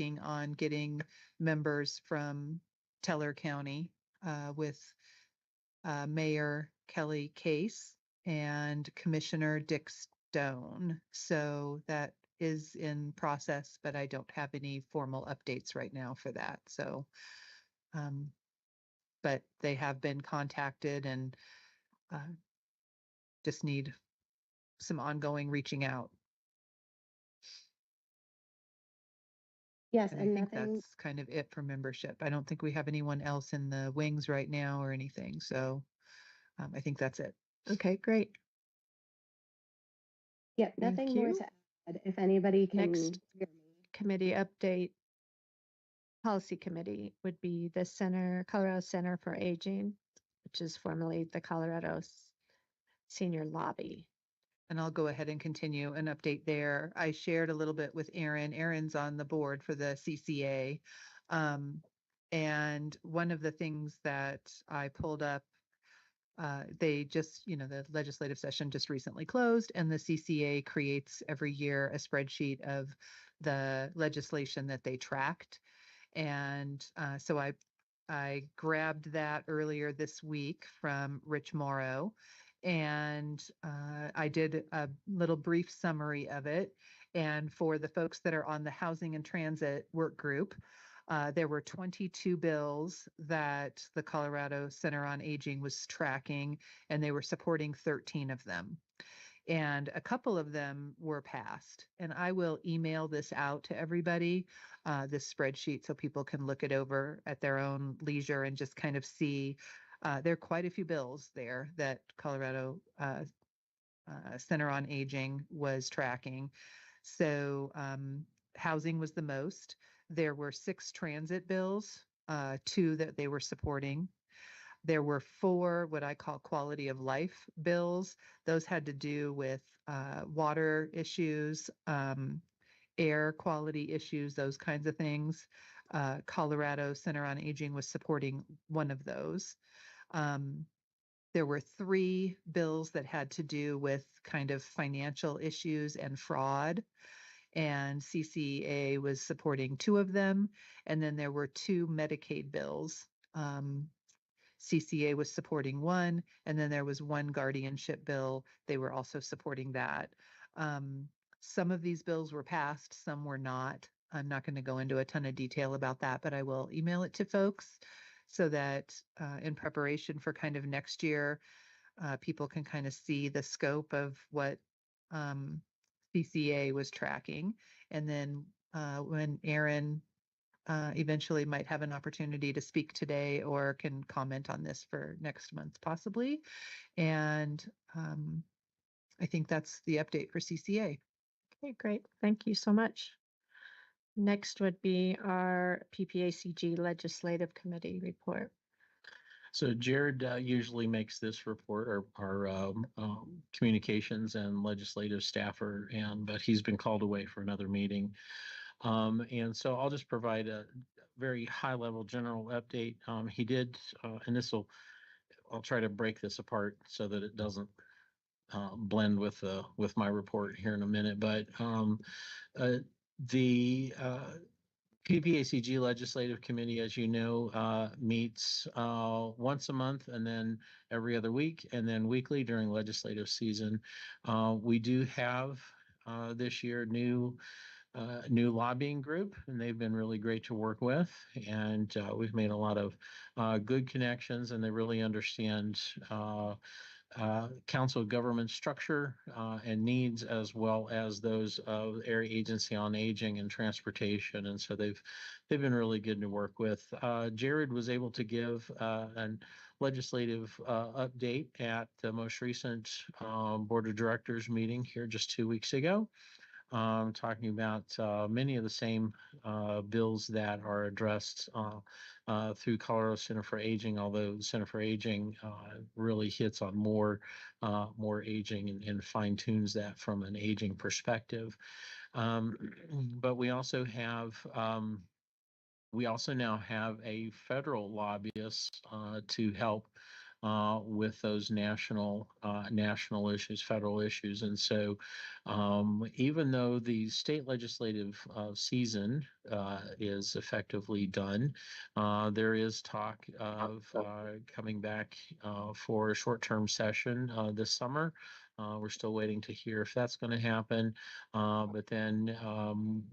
working on getting members from Teller County with Mayor Kelly Case and Commissioner Dick Stone. So that is in process, but I don't have any formal updates right now for that. So, but they have been contacted and just need some ongoing reaching out. Yes, And and I think nothing. that's kind of it for membership. I don't think we have anyone else in the wings right now or anything. So I think that's it. Okay, great. Yep, Thank nothing more you. to add. If anybody can Next hear me. committee update, policy committee would be the Colorado Center for Aging, which is formerly the Colorado Senior Lobby. And I'll go ahead and continue an update there. I shared a little bit with Aaron. Aaron's on the board for the CCA. And one of the things that I pulled up, they just, the legislative session just recently closed, and the CCA creates every year a spreadsheet of the legislation that they tracked. And so I grabbed that earlier this week from Rich Morrow, and I did a little brief summary of it. And for the folks that are on the Housing and Transit Work Group, there were 22 bills that the Colorado Center on Aging was tracking, and they were supporting 13 of them. And a couple of them were passed. And I will email this out to everybody, this spreadsheet, so people can look it over at their own leisure and just kind of see. There are quite a few bills there that Colorado Center on Aging was tracking. So housing was the most. There were 6 transit bills, 2 that they were supporting. There were 4 what I call quality of life bills. Those had to do with water issues, air quality issues, those kinds of things. Colorado Center on Aging was supporting one of those. There were 3 bills that had to do with kind of financial issues and fraud, and CCA was supporting 2 of them. And then there were 2 Medicaid bills. CCA was supporting 1, and then there was 1 guardianship bill. They were also supporting that. Some of these bills were passed, some were not. I'm not going to go into a ton of detail about that, but I will email it to folks so that in preparation for kind of next year, people can kind of see the scope of what CCA was tracking. And then when Aaron eventually might have an opportunity to speak today or can comment on this for next month possibly. And I think that's the update for CCA. Okay, great. Thank you so much. Next would be our PPACG Legislative Committee report. So Jared usually makes this report, our communications and legislative staffer, but he's been called away for another meeting. And so I'll just provide a very high-level general update. He did, and I'll try to break this apart so that it doesn't blend with my report here in a minute. But the PPACG Legislative Committee, as you know, meets once a month and then every other week and then weekly during legislative season. We do have this year new lobbying group, and they've been really great to work with. And we've made a lot of good connections, and they really understand council government structure and needs, as well as those of Area Agency on Aging and Transportation. And so they've been really good to work with. Jared was able to give an legislative update at the most recent Board of Directors meeting here just 2 weeks ago. Talking about many of the same bills that are addressed through Colorado Center for Aging, although the Center for Aging really hits on more aging and fine tunes that from an aging perspective. But we also now have a federal lobbyist to help with those national issues, federal issues. And so even though the state legislative season is effectively done. There is talk of coming back for a short-term session this summer. We're still waiting to hear if that's going to happen. But then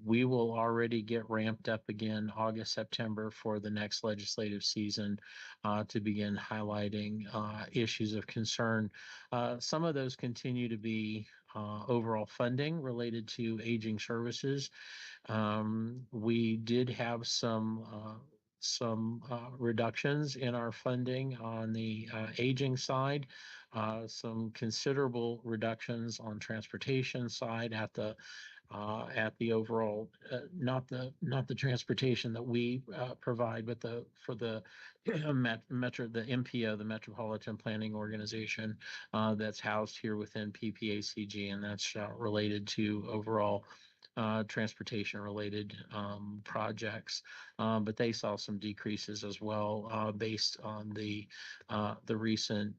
we will already get ramped up again August, September for the next legislative season to begin highlighting issues of concern. Some of those continue to be overall funding related to aging services. We did have some reductions in our funding on the aging side, some considerable reductions on transportation side at the overall, not the transportation that we provide, but for the metro, the MPO, the Metropolitan Planning Organization, that's housed here within PPACG, and that's related to overall transportation related projects. But they saw some decreases as well based on the recent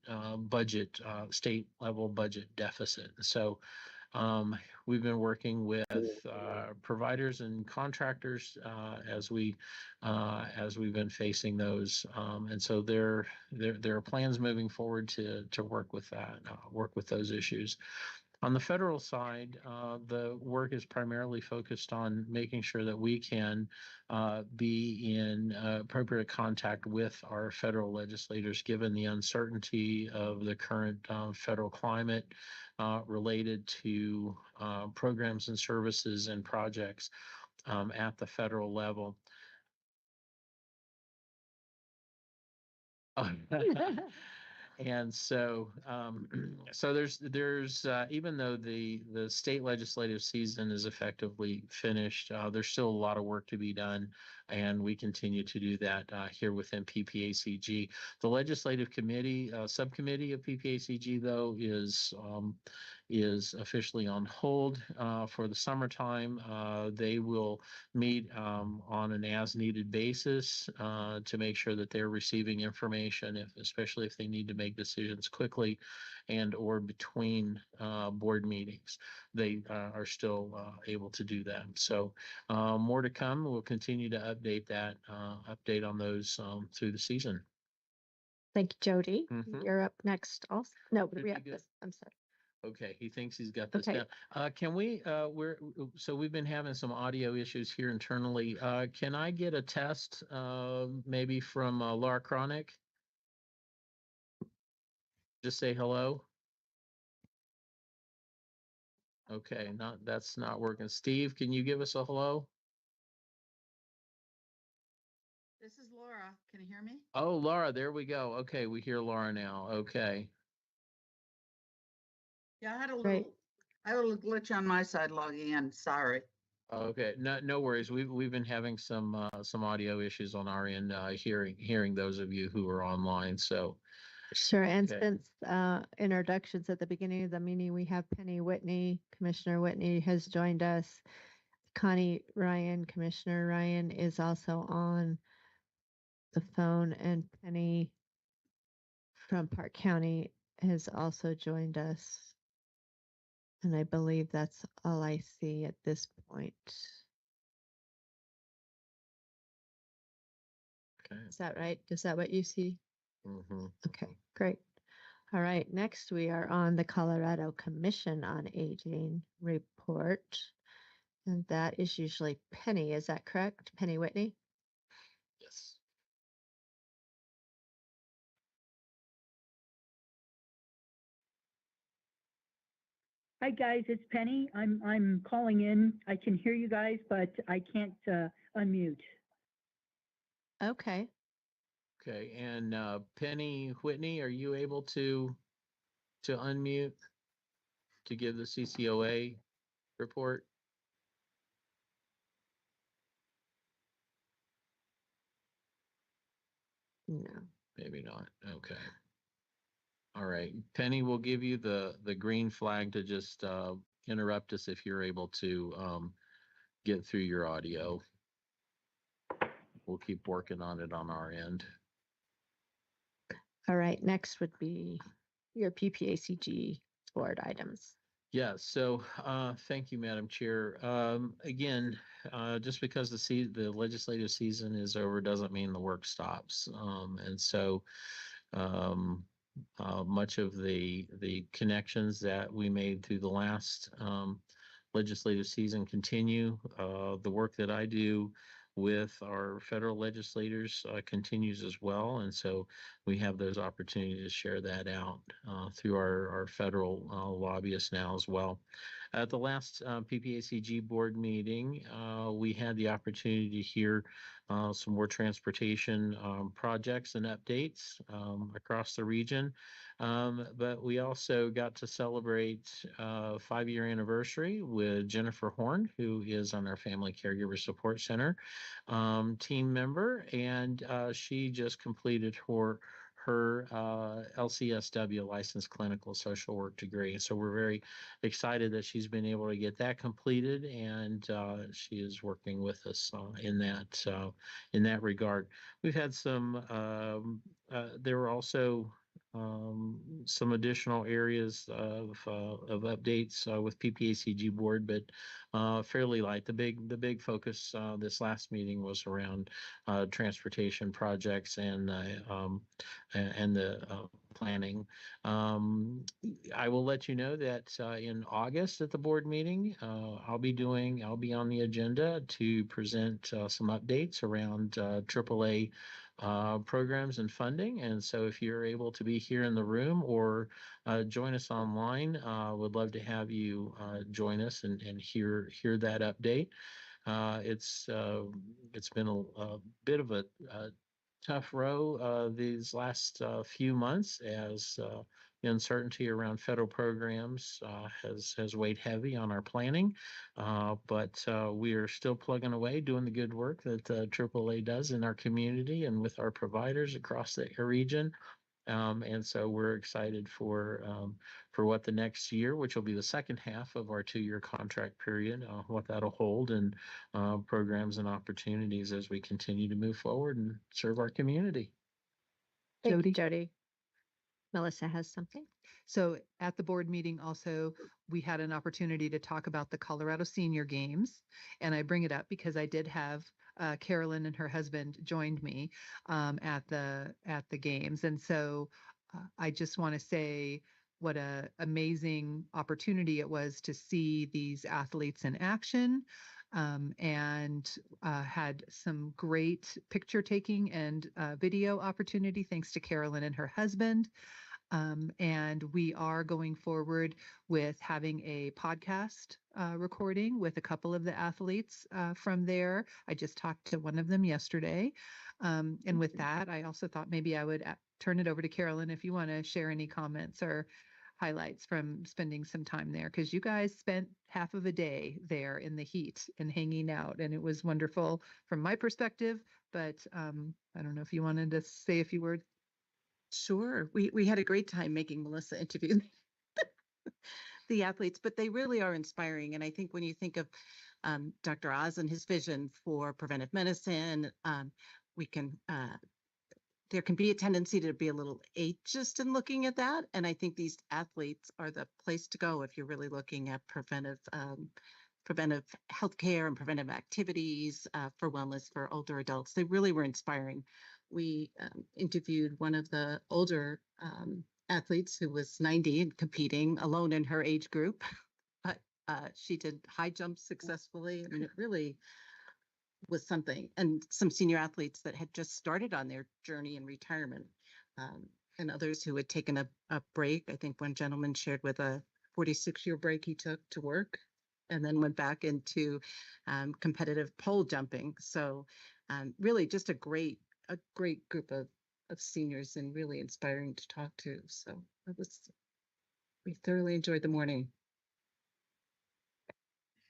budget, state level budget deficit. So we've been working with providers and contractors as we've been facing those, and so there are plans moving forward to work with that, work with those issues. On the federal side, the work is primarily focused on making sure that we can be in appropriate contact with our federal legislators, given the uncertainty of the current federal climate related to programs and services and projects at the federal level. And so, so there's even though the state legislative season is effectively finished, there's still a lot of work to be done, and we continue to do that here within PPACG. The legislative committee, subcommittee of PPACG, though, is officially on hold for the summertime. They will meet on an as-needed basis to make sure that they're receiving information, especially if they need to make decisions quickly and or between board meetings. They are still able to do that. So more to come. We'll continue to update on those through the season. Thank you, Jody. Mhm. You're up next also. No, Pretty we have good. this. I'm sorry. Okay, he thinks he's got this Okay. down. Can we, so we've been having some audio issues here internally. Can I get a test, maybe from Laura Cronick? Just say hello. Okay, that's not working. Steve, can you give us a hello? This is Laura. Can you hear me? Oh, Laura, there we go. Okay, we hear Laura now. Okay. Yeah, I had Great. a little glitch on my side logging in. Sorry. Okay, no worries. We've been having some audio issues on our end, hearing those of you who are online. So Sure. And Okay. since introductions at the beginning of the meeting, we have Penny Whitney. Commissioner Whitney has joined us. Connie Ryan, Commissioner Ryan is also on the phone, and Penny from Park County has also joined us. And I believe that's all I see at this point. Okay. Is that right? Is that what you see? Mhm. Okay, great. All right, next we are on the Colorado Commission on Aging report. And that is usually Penny, is that correct? Penny Whitney? Yes. Hi guys, it's Penny. I'm calling in. I can hear you guys, but I can't unmute. Okay. Okay, and Penny Whitney, are you able to unmute to give the CCOA report? No. Maybe not. Okay. All right. Penny will give you the green flag to just interrupt us if you're able to get through your audio. We'll keep working on it on our end. All right, next would be your PPACG board items. Yeah, so thank you, Madam Chair. Again, just because the legislative season is over doesn't mean the work stops. And so um, much of the connections that we made through the last legislative season continue. The work that I do with our federal legislators continues as well, and so we have those opportunities to share that out through our federal lobbyists now as well. At the last PPACG board meeting, we had the opportunity to hear some more transportation projects and updates across the region. But we also got to celebrate 5-year anniversary with Jennifer Horn, who is on our Family Caregiver Support Center team member, and she just completed her LCSW licensed clinical social work degree. So we're very excited that she's been able to get that completed, and she is working with us in that regard. We've had some. There were also some additional areas of updates with PPACG board, but fairly light. The big focus this last meeting was around transportation projects and the planning. I will let you know that in August at the board meeting, I'll be on the agenda to present some updates around AAA programs and funding. And so if you're able to be here in the room or join us online, would love to have you join us and hear that update. It's been a bit of a tough row these last few months as the uncertainty around federal programs has weighed heavy on our planning. But we are still plugging away, doing the good work that AAA does in our community and with our providers across the region. And so we're excited for what the next year, which will be the second half of our 2-year contract period, what that'll hold and programs and opportunities as we continue to move forward and serve our community. Thank Jody? you, Jody. Melissa has something. So at the board meeting also, we had an opportunity to talk about the Colorado Senior Games. And I bring it up because I did have Carolyn and her husband joined me at the games. And so I just want to say what a amazing opportunity it was to see these athletes in action. And had some great picture taking and video opportunity thanks to Carolyn and her husband. And we are going forward with having a podcast recording with a couple of the athletes from there. I just talked to one of them yesterday. And with that, I also thought maybe I would turn it over to Carolyn if you want to share any comments or highlights from spending some time there, because you guys spent half of a day there in the heat and hanging out, and it was wonderful from my perspective. But I don't know if you wanted to say a few words. Sure. We had a great time making Melissa interview the athletes, but they really are inspiring. And I think when you think of Dr. Oz and his vision for preventive medicine, we can there can be a tendency to be a little ageist in looking at that. And I think these athletes are the place to go if you're really looking at preventive healthcare and preventive activities for wellness for older adults. They really were inspiring. We interviewed one of the older athletes who was 90 and competing alone in her age group, but she did high jumps successfully. I mean, it really was something. And some senior athletes that had just started on their journey in retirement, and others who had taken a break. I think one gentleman shared with a 46-year break he took to work and then went back into competitive pole jumping. So really just a great group of seniors and really inspiring to talk to. So we thoroughly enjoyed the morning.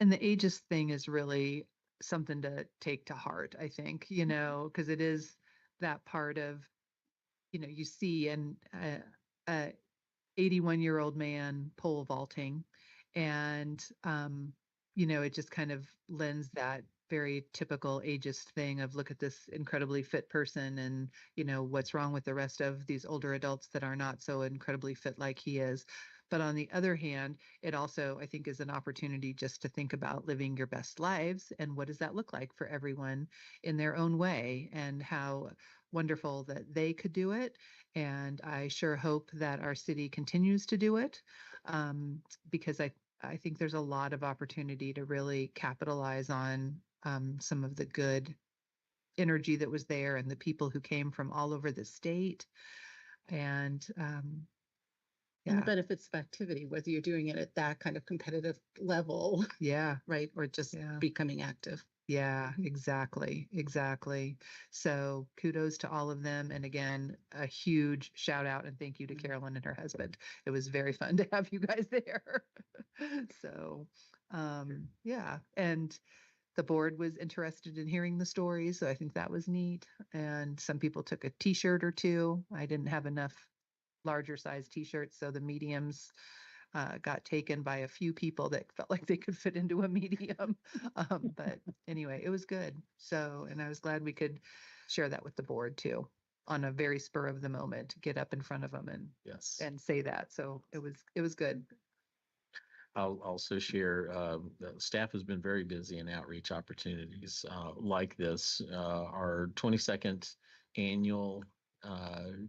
And the ageist thing is really something to take to heart, I think, because it is that part of, you see a 81-year-old man pole vaulting and, it just kind of lends that very typical ageist thing of look at this incredibly fit person and, what's wrong with the rest of these older adults that are not so incredibly fit like he is. But on the other hand, it also, I think, is an opportunity just to think about living your best lives and what does that look like for everyone in their own way, and how wonderful that they could do it. And I sure hope that our city continues to do it, because I think there's a lot of opportunity to really capitalize on some of the good energy that was there and the people who came from all over the state. And And the yeah, benefits of activity, whether you're doing it at that kind of competitive level, yeah, right? Or just Yeah. becoming active. yeah, exactly, exactly. So kudos to all of them. And again, a huge shout out and thank you to Carolyn and her husband. It was very fun to have you guys there. So, yeah. And the board was interested in hearing the stories, so I think that was neat. And some people took a t-shirt or two. I didn't have enough larger size t-shirts, so the mediums got taken by a few people that felt like they could fit into a medium. But anyway, it was good. So, and I was glad we could share that with the board too, on a very spur of the moment, get up in front of them Yes. and say that. So it was good. I'll also share, the staff has been very busy in outreach opportunities like this. Our 22nd annual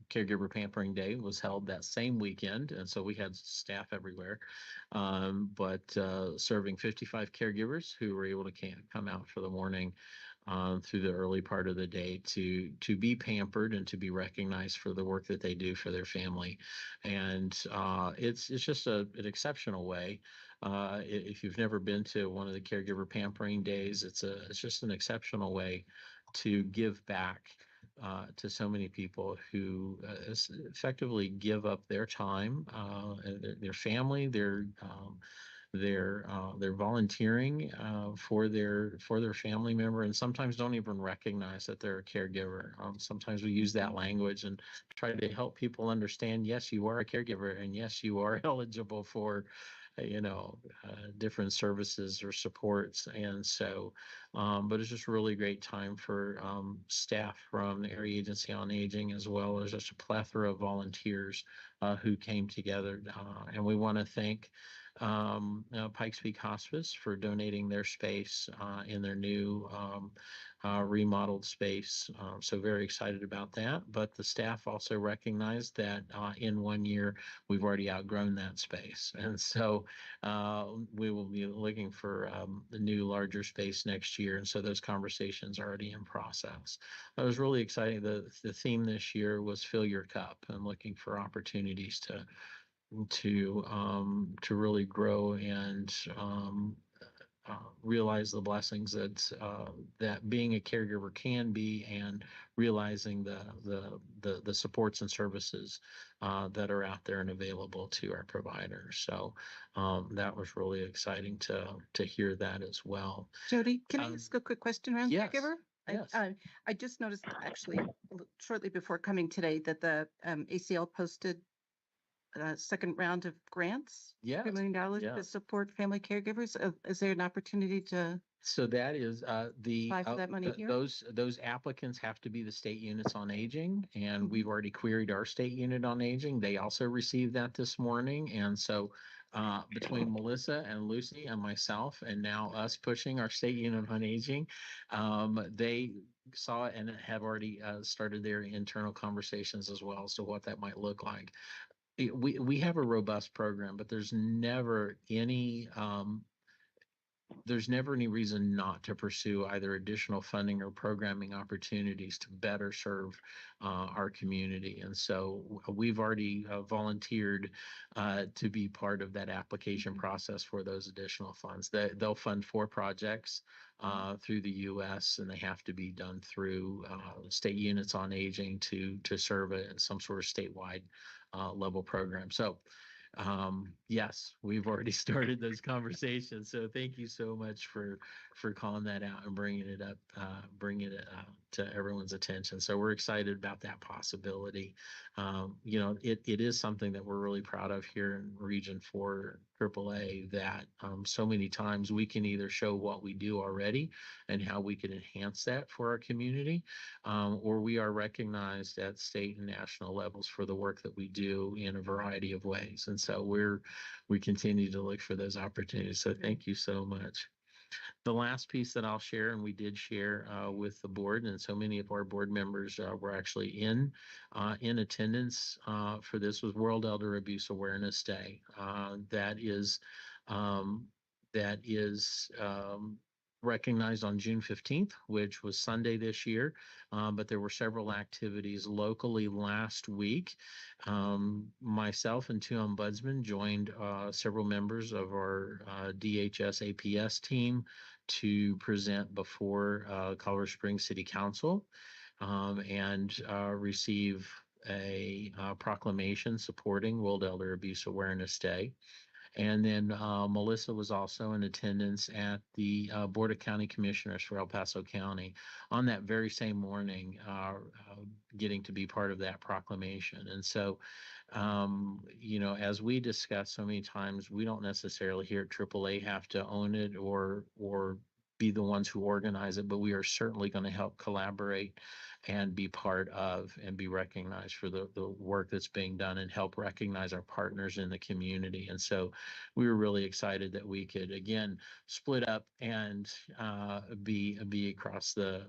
Caregiver Pampering Day was held that same weekend, and so we had staff everywhere. But serving 55 caregivers who were able to come out for the morning through the early part of the day to be pampered and to be recognized for the work that they do for their family. And it's just an exceptional way. If you've never been to one of the caregiver pampering days, it's just an exceptional way to give back to so many people who effectively give up their time, their family, they're volunteering for their family member, and sometimes don't even recognize that they're a caregiver. Sometimes we use that language and try to help people understand, yes, you are a caregiver, and yes, you are eligible for different services or supports. And so, but it's just a really great time for staff from the Area Agency on Aging, as well as just a plethora of volunteers who came together. And we want to thank Pikes Peak Hospice for donating their space in their new remodeled space. So very excited about that. But the staff also recognized that in 1 year, we've already outgrown that space. And so we will be looking for the new larger space next year. And so those conversations are already in process. It was really exciting. The theme this year was fill your cup, and looking for opportunities to really grow and realize the blessings that being a caregiver can be, and realizing the supports and services that are out there and available to our providers. So that was really exciting to hear that as well. Jody, can I ask a quick question around yes, caregiver? yes. I just noticed actually shortly before coming today that the ACL posted a second round of grants, Yes, $3 million yeah. to support family caregivers. Is there an opportunity to So that is the apply for that money here? those applicants have to be the state units on aging, and Mhm. we've already queried our state unit on aging. They also received that this morning, and so between Melissa and Lucy and myself, and now us pushing our state unit on aging, they saw it and have already started their internal conversations as well as to what that might look like. We have a robust program, but there's never any reason not to pursue either additional funding or programming opportunities to better serve our community. And so we've already volunteered to be part of that application process for those additional funds. They'll fund 4 projects through the U.S., and they have to be done through state units on aging to serve some sort of statewide level program. So yes, we've already started those conversations. So thank you so much for calling that out and bringing it up, bringing it to everyone's attention. So we're excited about that possibility. It is something that we're really proud of here in Region 4 AAA, that so many times we can either show what we do already and how we can enhance that for our community, or we are recognized at state and national levels for the work that we do in a variety of ways. And And so we continue to look for those opportunities. So thank you so much. The last piece that I'll share, and we did share with the board, and so many of our board members were actually in attendance for this, was World Elder Abuse Awareness Day. Um, that is recognized on June 15th, which was Sunday this year. But there were several activities locally last week. Myself and two ombudsmen joined several members of our DHS APS team to present before Colorado Springs City Council and receive a proclamation supporting World Elder Abuse Awareness Day. And then Melissa was also in attendance at the Board of County Commissioners for El Paso County on that very same morning, getting to be part of that proclamation. And so, as we discussed so many times, we don't necessarily here at AAA have to own it or be the ones who organize it, but we are certainly going to help collaborate and be part of and be recognized for the work that's being done and help recognize our partners in the community. And so we were really excited that we could, again, split up and be across the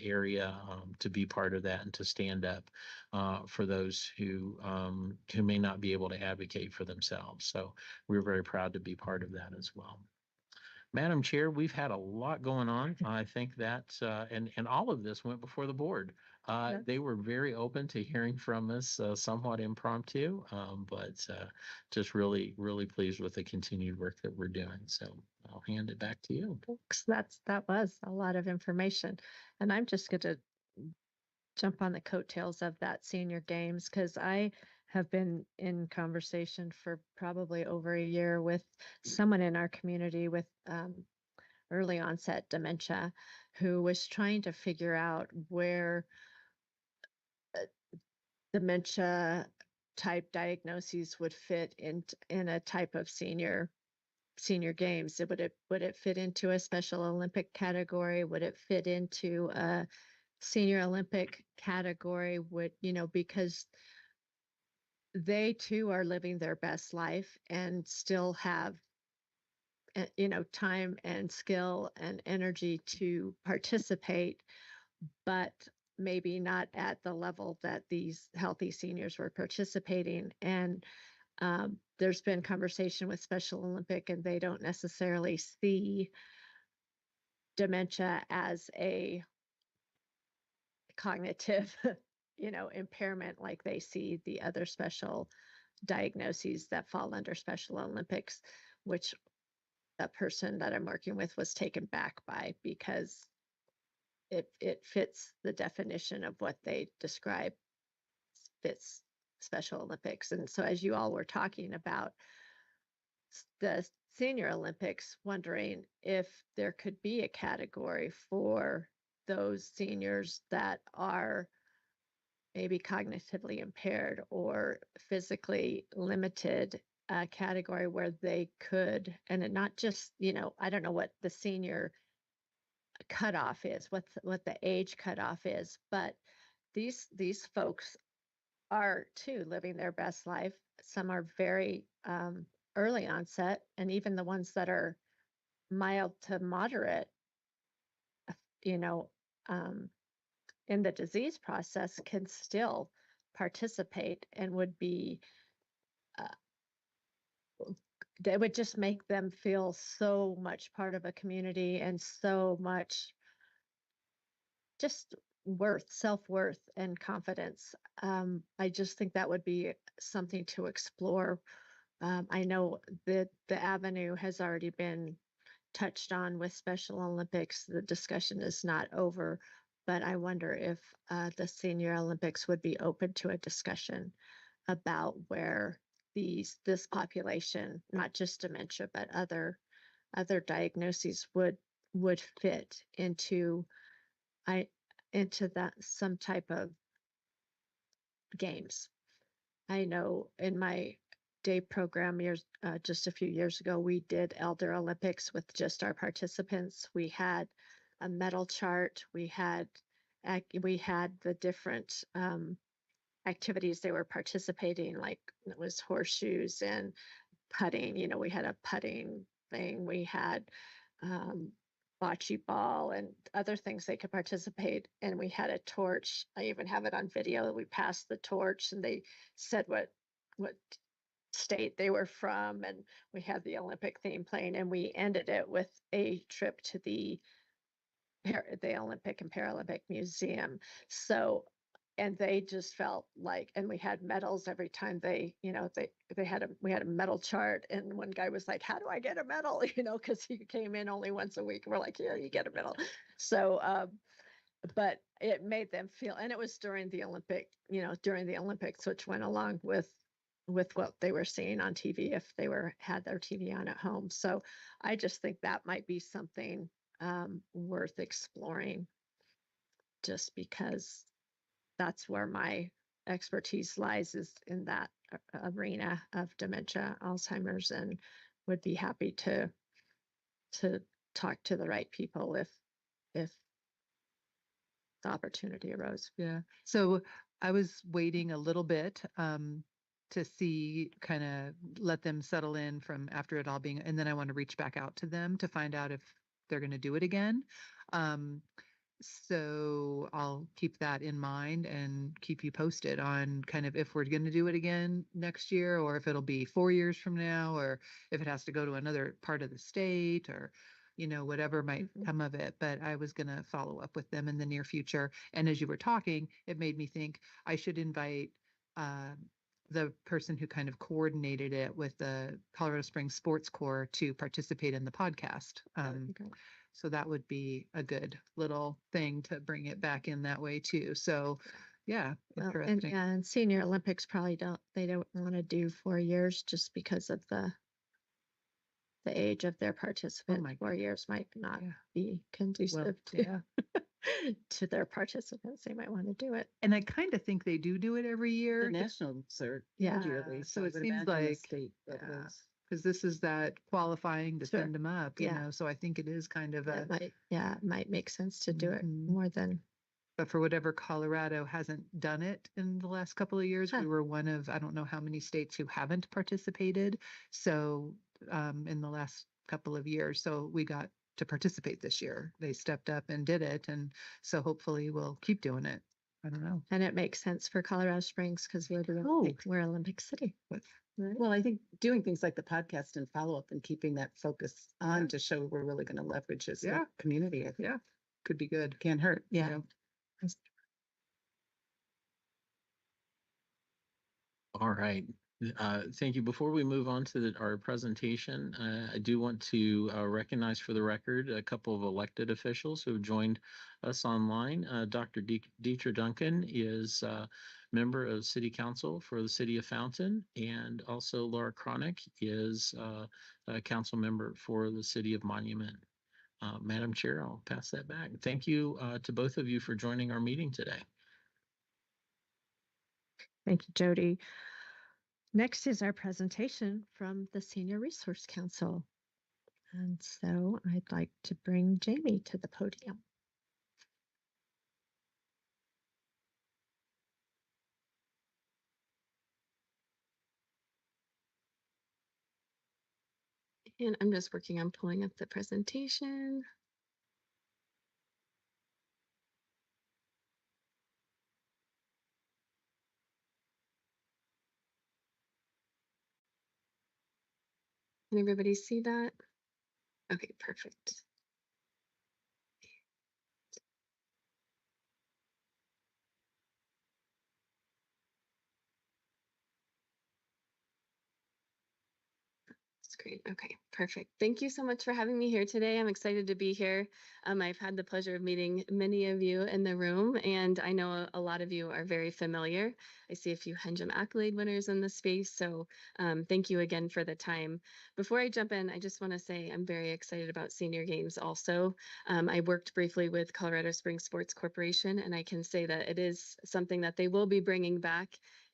area to be part of that and to stand up for those who may not be able to advocate for themselves. So we're very proud to be part of that as well. Madam Chair, we've had a lot going on. I think that, and all of this went before the board. Yes. They were very open to hearing from us, somewhat impromptu, but just really, really pleased with the continued work that we're doing. So I'll hand it back to you. Thanks. That was a lot of information. And I'm just going to jump on the coattails of that senior games because I have been in conversation for probably over a year with someone in our community with early onset dementia who was trying to figure out where dementia type diagnoses would fit in a type of senior games. Would it fit into a Special Olympic category? Would it fit into a Senior Olympic category? Because they too are living their best life and still have time and skill and energy to participate, but maybe not at the level that these healthy seniors were participating. And there's been conversation with Special Olympic, and they don't necessarily see dementia as a cognitive impairment like they see the other special diagnoses that fall under Special Olympics, which that person that I'm working with was taken back by because it fits the definition of what they describe fits Special Olympics. And so as you all were talking about the Senior Olympics, wondering if there could be a category for those seniors that are maybe cognitively impaired or physically limited, category where they could, and it not just, I don't know what the senior cutoff is, what the age cutoff is, but these folks are too living their best life. Some are very early onset, and even the ones that are mild to moderate, you know, um, in the disease process can still participate and would be, they would just make them feel so much part of a community and so much just self-worth and confidence. I just think that would be something to explore. I know that the avenue has already been touched on with Special Olympics. The discussion is not over, but I wonder if the Senior Olympics would be open to a discussion about where this population, not just dementia, but other diagnoses would fit into that some type of games. I know in my day program just a few years ago, we did Elder Olympics with just our participants. We had a medal chart. We had the different activities they were participating, like it was horseshoes and putting. You know, we had a putting thing. We had bocce ball and other things they could participate. And we had a torch. I even have it on video. We passed the torch and they said what state they were from, and we had the Olympic theme playing, and we ended it with a trip to the Olympic and Paralympic Museum. So, and they just felt like, and we had medals every time they, you know, we had a medal chart, and one guy was like, "How do I get a medal?" You know, because he came in only once a week. We're like, "Here, you get a medal." So, but it made them feel, and it was during the Olympics, which went along with what they were seeing on TV if they had their TV on at home. So I just think that might be something worth exploring, just because that's where my expertise lies, is in that arena of dementia, Alzheimer's, and would be happy to talk to the right people if the opportunity arose. Yeah. So I was waiting a little bit to see, kind of let them settle in from after it all being, and then I want to reach back out to them to find out if they're going to do it again. So I'll keep that in mind and keep you posted on kind of if we're going to do it again next year, or if it'll be 4 years from now, or if it has to go to another part of the state, or whatever might come of it. But I was going to follow up with them in the near future. And as you were talking, it made me think I should invite the person who kind of coordinated it with the Colorado Springs Sports Corps to participate in the podcast. So that would be a good little thing to bring it back in that way too. So yeah, Well, interesting. and Senior Olympics probably don't want to do 4 years just because of the age of their participant. my 4 years might not Yeah. be conducive Well, to, yeah. to their participants. They might want to do it. And I kind of think they do it every year. The nationals are Yeah. yearly, So I it would seems imagine the like, state of yeah, those. because this is that qualifying to Sure. send them up, Yeah. so I think it is kind of It might make sense to do it Mhm. more than. But for whatever, Colorado hasn't done it in the last couple of years. Huh. We were one of, I don't know how many states who haven't participated. So in the last couple of years, so we got to participate this year. They stepped up and did it. And so hopefully we'll keep doing it. I don't know. And it makes sense for Colorado Springs because we're we're Olympic City. But Right? Well, I think doing things like the podcast and follow up and keeping that focus on to show we're really going to leverage as Yeah. a community, I think Yeah, could be good. can't hurt. Yeah. All right. Thank you. Before we move on to our presentation, I do want to recognize for the record a couple of elected officials who have joined us online. Dr. Deetra Duncan is a member of City Council for the City of Fountain, and also Laura Cronick is a council member for the City of Monument. Madam Chair, I'll pass that back. Thank you to both of you for joining our meeting today. Thank you, Jody. Next is our presentation from the Senior Resource Council. And so I'd like to bring Jamie to the podium. And I'm just working on pulling up the presentation. Can everybody see that? Okay, perfect. Great. Okay, perfect. Thank you so much for having me here today. I'm excited to be here. I've had the pleasure of meeting many of you in the room, and I know a lot of you are very familiar. I see a few Henjum accolade winners in the space, so thank you again for the time. Before I jump in, I just want to say I'm very excited about Senior Games also. I worked briefly with Colorado Springs Sports Corporation, and I can say that it is something that they will be bringing back.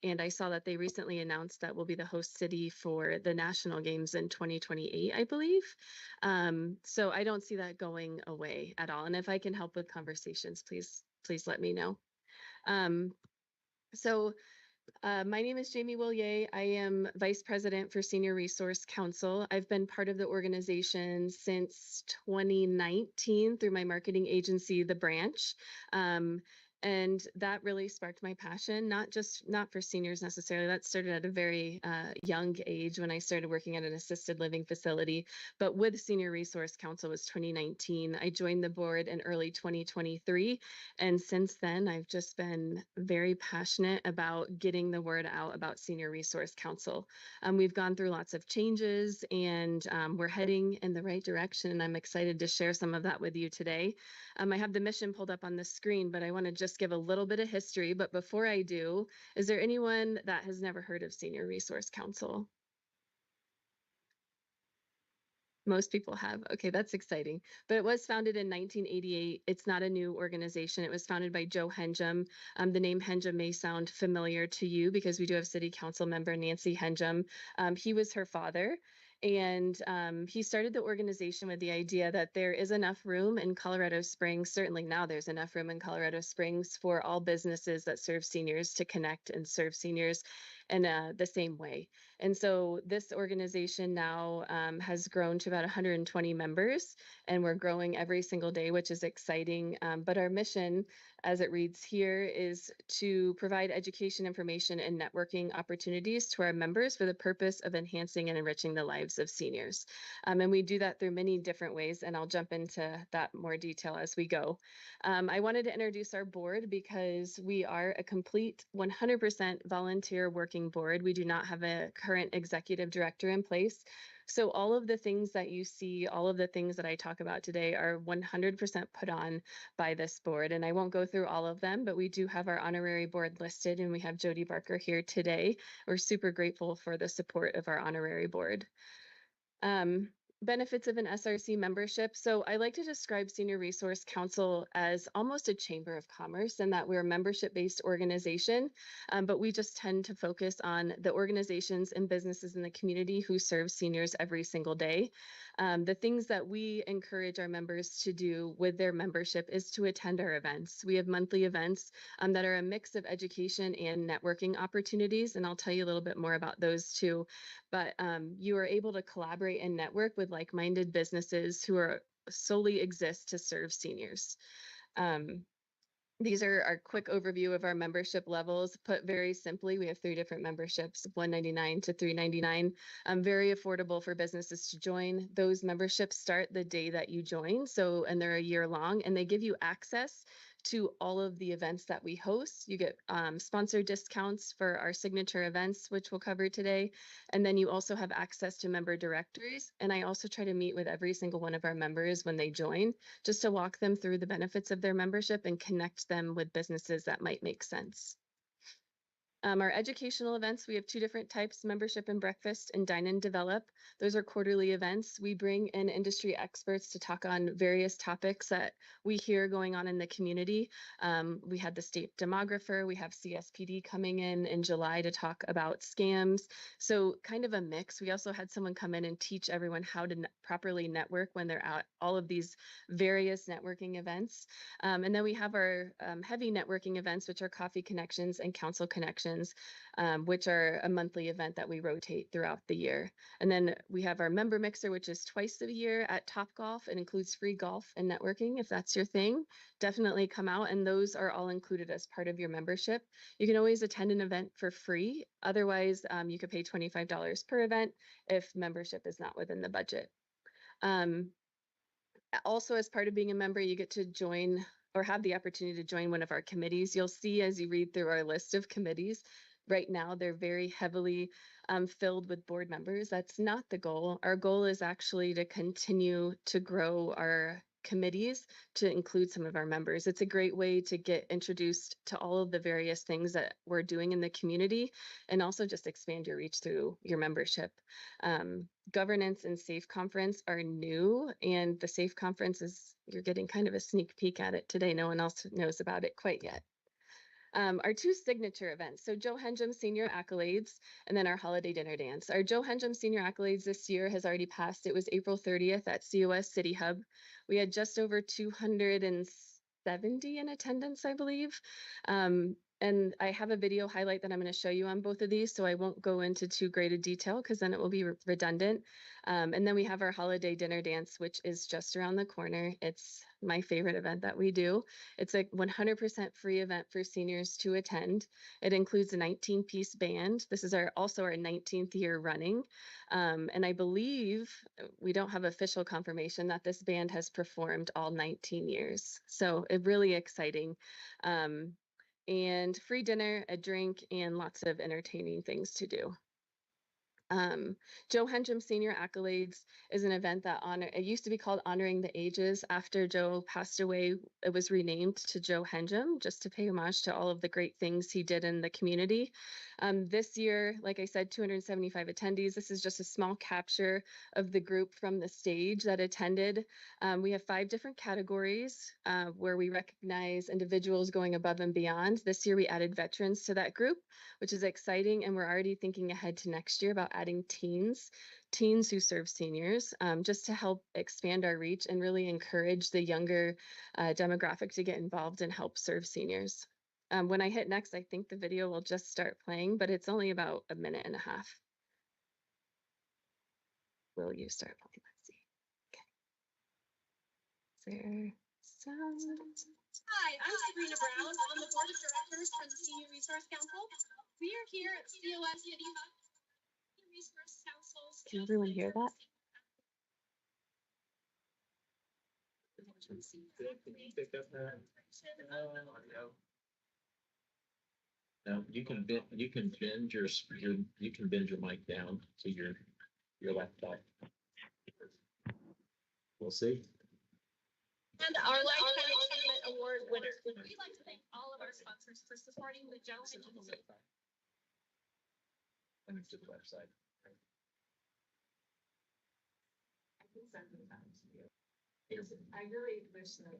And I saw that they recently announced that we'll be the host city for the national games in 2028, I believe. So I don't see that going away at all. And if I can help with conversations, please let me know. So My name is Jamie Willier. I am Vice President for Senior Resource Council. I've been part of the organization since 2019 through my marketing agency, The Branch. And that really sparked my passion, not for seniors necessarily. That started at a very young age when I started working at an assisted living facility. But with Senior Resource Council was 2019. I joined the board in early 2023. And since then, I've just been very passionate about getting the word out about Senior Resource Council. We've gone through lots of changes and we're heading in the right direction. And I'm excited to share some of that with you today. I have the mission pulled up on the screen, but I want to just give a little bit of history. But before I do, is there anyone that has never heard of Senior Resource Council? Most people have. Okay, that's exciting. But it was founded in 1988. It's not a new organization. It was founded by Joe Henjum. The name Henjum may sound familiar to you because we do have City Council member Nancy Henjum. He was her father. And he started the organization with the idea that there is enough room in Colorado Springs. Certainly now there's enough room in Colorado Springs for all businesses that serve seniors to connect and serve seniors in the same way. And so this organization now has grown to about 120 members, and we're growing every single day, which is exciting. But our mission, as it reads here, is to provide education, information, and networking opportunities to our members for the purpose of enhancing and enriching the lives of seniors. And we do that through many different ways, and I'll jump into that more detail as we go. I wanted to introduce our board because we are a complete 100% volunteer working board. We do not have a current executive director in place. So all of the things that you see, all of the things that I talk about today are 100% put on by this board. And I won't go through all of them, but we do have our honorary board listed and we have Jody Barker here today. We're super grateful for the support of our honorary board. Benefits of an SRC membership. So I like to describe Senior Resource Council as almost a chamber of commerce in that we're a membership-based organization, but we just tend to focus on the organizations and businesses in the community who serve seniors every single day. The things that we encourage our members to do with their membership is to attend our events. We have monthly events that are a mix of education and networking opportunities, and I'll tell you a little bit more about those too. But you are able to collaborate and network with like-minded businesses who are solely exist to serve seniors. These are our quick overview of our membership levels. Put very simply, we have 3 different memberships, $199 to $399. Very affordable for businesses to join. Those memberships start the day that you join, and they're a year long, and they give you access to all of the events that we host. You get sponsored discounts for our signature events, which we'll cover today. And then you also have access to member directories. And I also try to meet with every single one of our members when they join, just to walk them through the benefits of their membership and connect them with businesses that might make sense. Our educational events, we have 2 different types, membership and breakfast and dine and develop. Those are quarterly events. We bring in industry experts to talk on various topics that we hear going on in the community. We had the state demographer, we have CSPD coming in July to talk about scams. So kind of a mix. We also had someone come in and teach everyone how to properly network when they're at all of these various networking events. And then we have our heavy networking events, which are coffee connections and council connections, which are a monthly event that we rotate throughout the year. And then we have our member mixer, which is twice a year at Topgolf. It includes free golf and networking. If that's your thing, definitely come out. And those are all included as part of your membership. You can always attend an event for free. Otherwise, you could pay $25 per event if membership is not within the budget. Also, as part of being a member, you get to join or have the opportunity to join one of our committees. You'll see as you read through our list of committees, right now they're very heavily filled with board members. That's not the goal. Our goal is actually to continue to grow our committees to include some of our members. It's a great way to get introduced to all of the various things that we're doing in the community and also just expand your reach through your membership. Governance and SAFE conference are new, and the SAFE conference you're getting kind of a sneak peek at it today. No one else knows about it quite yet. Our 2 signature events. So Joe Henjum Senior Accolades, and then our Holiday Dinner Dance. Our Joe Henjum Senior Accolades this year has already passed. It was April 30th at COS City Hub. We had just over 270 in attendance, I believe. And I have a video highlight that I'm going to show you on both of these, so I won't go into too great a detail because then it will be redundant. And then we have our holiday dinner dance, which is just around the corner. It's my favorite event that we do. It's a 100% free event for seniors to attend. It includes a 19-piece band. This is also our 19th year running. And I believe we don't have official confirmation that this band has performed all 19 years. So it's really exciting. And free dinner, a drink, and lots of entertaining things to do. Joe Hendrum Senior Accolades is an event that it used to be called Honoring the Ages. After Joe passed away, it was renamed to Joe Hendrum, just to pay homage to all of the great things he did in the community. This year, like I said, 275 attendees. This is just a small capture of the group from the stage that attended. We have 5 different categories where we recognize individuals going above and beyond. This year, we added veterans to that group, which is exciting, and we're already thinking ahead to next year about adding teens who serve seniors, just to help expand our reach and really encourage the younger demographic to get involved and help serve seniors. When I hit next, I think the video will just start playing, but it's only about a minute and a half. Will you start playing? Let's see. Okay. Is there sound? Hi, I'm Sabrina Brown on the board of directors for the Senior Resource Council. We are here at COS City Hub. Senior Resource Council's Can everyone hear that? No, you can bend your mic down to your laptop. We'll see. And our Lifetime Achievement Award winner. We'd like to thank all of our sponsors for supporting the Joe Hendrum. Let me to the website. I really wish that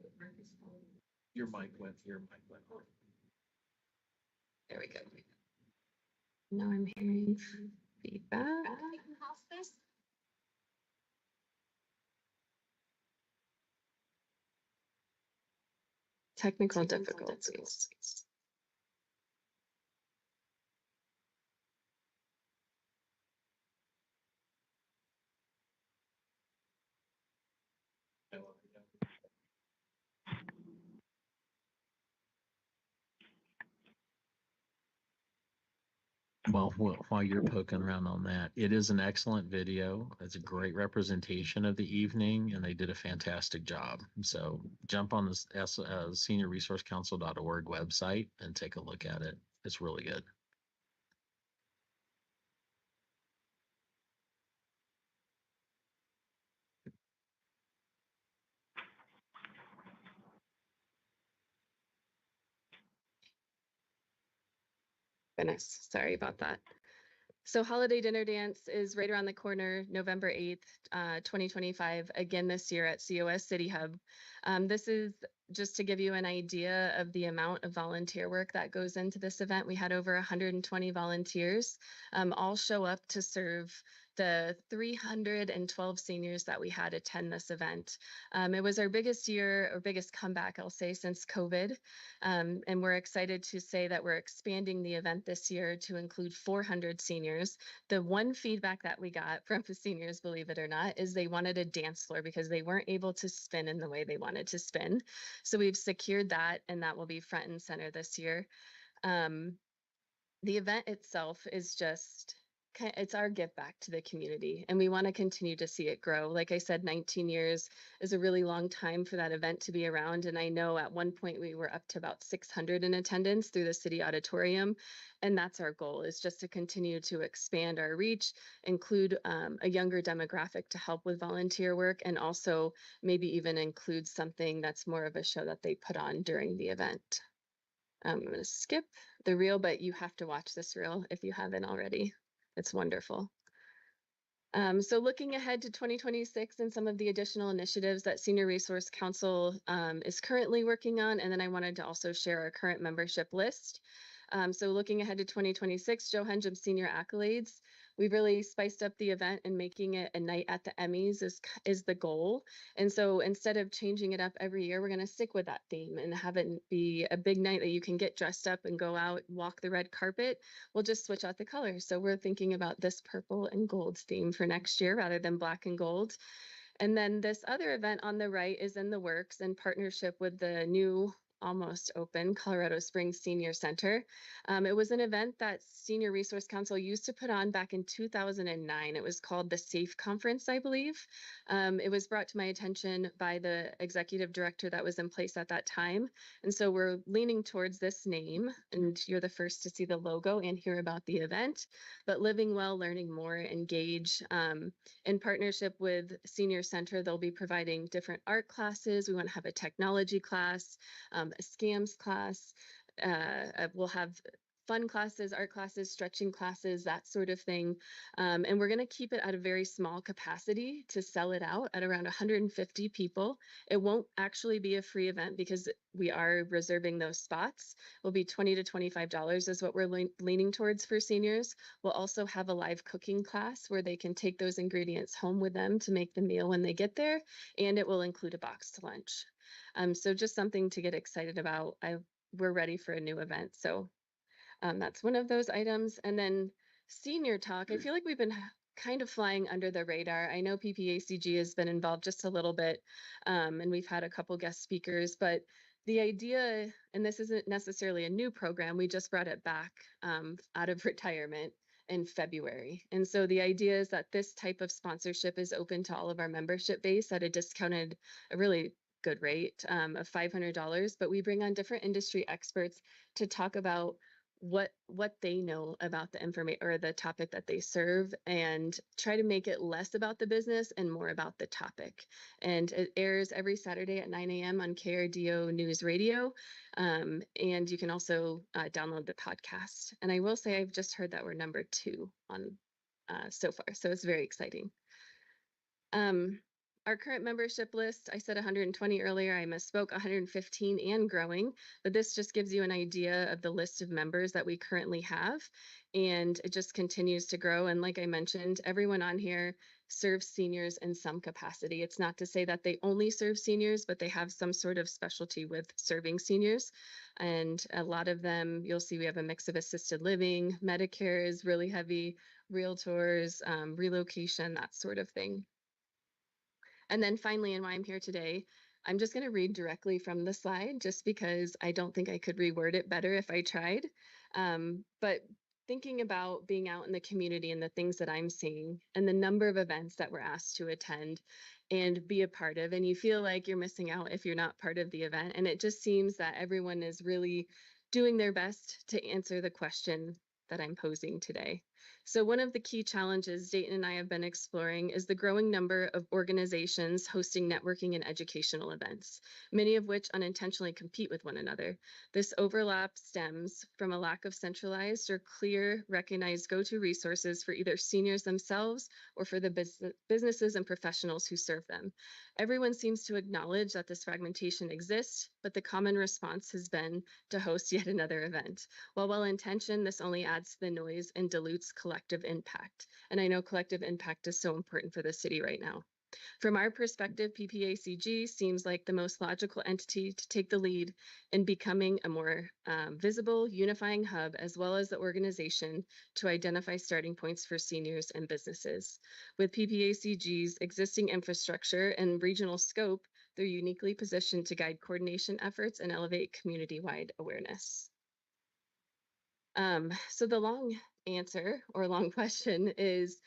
Your mic went. There we go. Now I'm hearing feedback. Hospice. Technical difficulties. Well, while you're poking around on that, it is an excellent video. It's a great representation of the evening, and they did a fantastic job. So jump on the seniorresourcecouncil.org website and take a look at it. It's really good. Goodness, sorry about that. So Holiday Dinner Dance is right around the corner, November 8th, 2025, again this year at COS City Hub. This is just to give you an idea of the amount of volunteer work that goes into this event. We had over 120 volunteers all show up to serve the 312 seniors that we had attend this event. It was our biggest comeback, I'll say, since COVID. And we're excited to say that we're expanding the event this year to include 400 seniors. The one feedback that we got from the seniors, believe it or not, is they wanted a dance floor because they weren't able to spin in the way they wanted to spin. So we've secured that, and that will be front and center this year. The event itself is just, it's our give back to the community, and we want to continue to see it grow. Like I said, 19 years is a really long time for that event to be around. And I know at one point we were up to about 600 in attendance through the city auditorium. And that's our goal, is just to continue to expand our reach, include a younger demographic to help with volunteer work, and also maybe even include something that's more of a show that they put on during the event. I'm going to skip the reel, but you have to watch this reel if you haven't already. It's wonderful. So looking ahead to 2026 and some of the additional initiatives that Senior Resource Council is currently working on, and then I wanted to also share our current membership list. So looking ahead to 2026, Joe Hendrum Senior Accolades. We've really spiced up the event and making it a night at the Emmys is the goal. And so instead of changing it up every year, we're going to stick with that theme and have it be a big night that you can get dressed up and go out, walk the red carpet. We'll just switch out the colors. So we're thinking about this purple and gold theme for next year rather than black and gold. And then this other event on the right is in the works in partnership with the new almost open Colorado Springs Senior Center. It was an event that Senior Resource Council used to put on back in 2009. It was called the SAFE Conference, I believe. It was brought to my attention by the executive director that was in place at that time. And so we're leaning towards this name, and you're the first to see the logo and hear about the event. But Living Well, Learning More, Engage. In partnership with Senior Center, they'll be providing different art classes. We want to have a technology class, a scams class. We'll have fun classes, art classes, stretching classes, that sort of thing. And we're going to keep it at a very small capacity to sell it out at around 150 people. It won't actually be a free event because we are reserving those spots. Will be $20 to $25 is what we're leaning towards for seniors. We'll also have a live cooking class where they can take those ingredients home with them to make the meal when they get there, and it will include a boxed lunch. So just something to get excited about. We're ready for a new event. So that's one of those items. And then senior talk, I feel like we've been kind of flying under the radar. I know PPACG has been involved just a little bit, and we've had a couple guest speakers, but the idea, and this isn't necessarily a new program, we just brought it back out of retirement in February. And so the idea is that this type of sponsorship is open to all of our membership base at a really good rate of $500, but we bring on different industry experts to talk about what they know about the information or the topic that they serve, and try to make it less about the business and more about the topic. And it airs every Saturday at 9 a.m. on KRDO News Radio. And you can also download the podcast. And I will say I've just heard that we're number 2 on so far, so it's very exciting. Our current membership list, I said 120 earlier, I misspoke, 115 and growing, but this just gives you an idea of the list of members that we currently have, and it just continues to grow. And like I mentioned, everyone on here serves seniors in some capacity. It's not to say that they only serve seniors, but they have some sort of specialty with serving seniors. And a lot of them, you'll see we have a mix of assisted living, Medicare is really heavy, realtors, relocation, that sort of thing. And then finally, and why I'm here today, I'm just going to read directly from the slide just because I don't think I could reword it better if I tried. But thinking about being out in the community and the things that I'm seeing and the number of events that we're asked to attend and be a part of, and you feel like you're missing out if you're not part of the event. And it just seems that everyone is really doing their best to answer the question that I'm posing today. So one of the key challenges Dayton and I have been exploring is the growing number of organizations hosting networking and educational events, many of which unintentionally compete with one another. This overlap stems from a lack of centralized or clear, recognized go-to resources for either seniors themselves or for the businesses and professionals who serve them. Everyone seems to acknowledge that this fragmentation exists, but the common response has been to host yet another event. While well-intentioned, this only adds to the noise and dilutes collective impact. And I know collective impact is so important for the city right now. From our perspective, PPACG seems like the most logical entity to take the lead in becoming a more visible, unifying hub, as well as the organization to identify starting points for seniors and businesses. With PPACG's existing infrastructure and regional scope, they're uniquely positioned to guide coordination efforts and elevate community-wide awareness. So the long answer or long question is,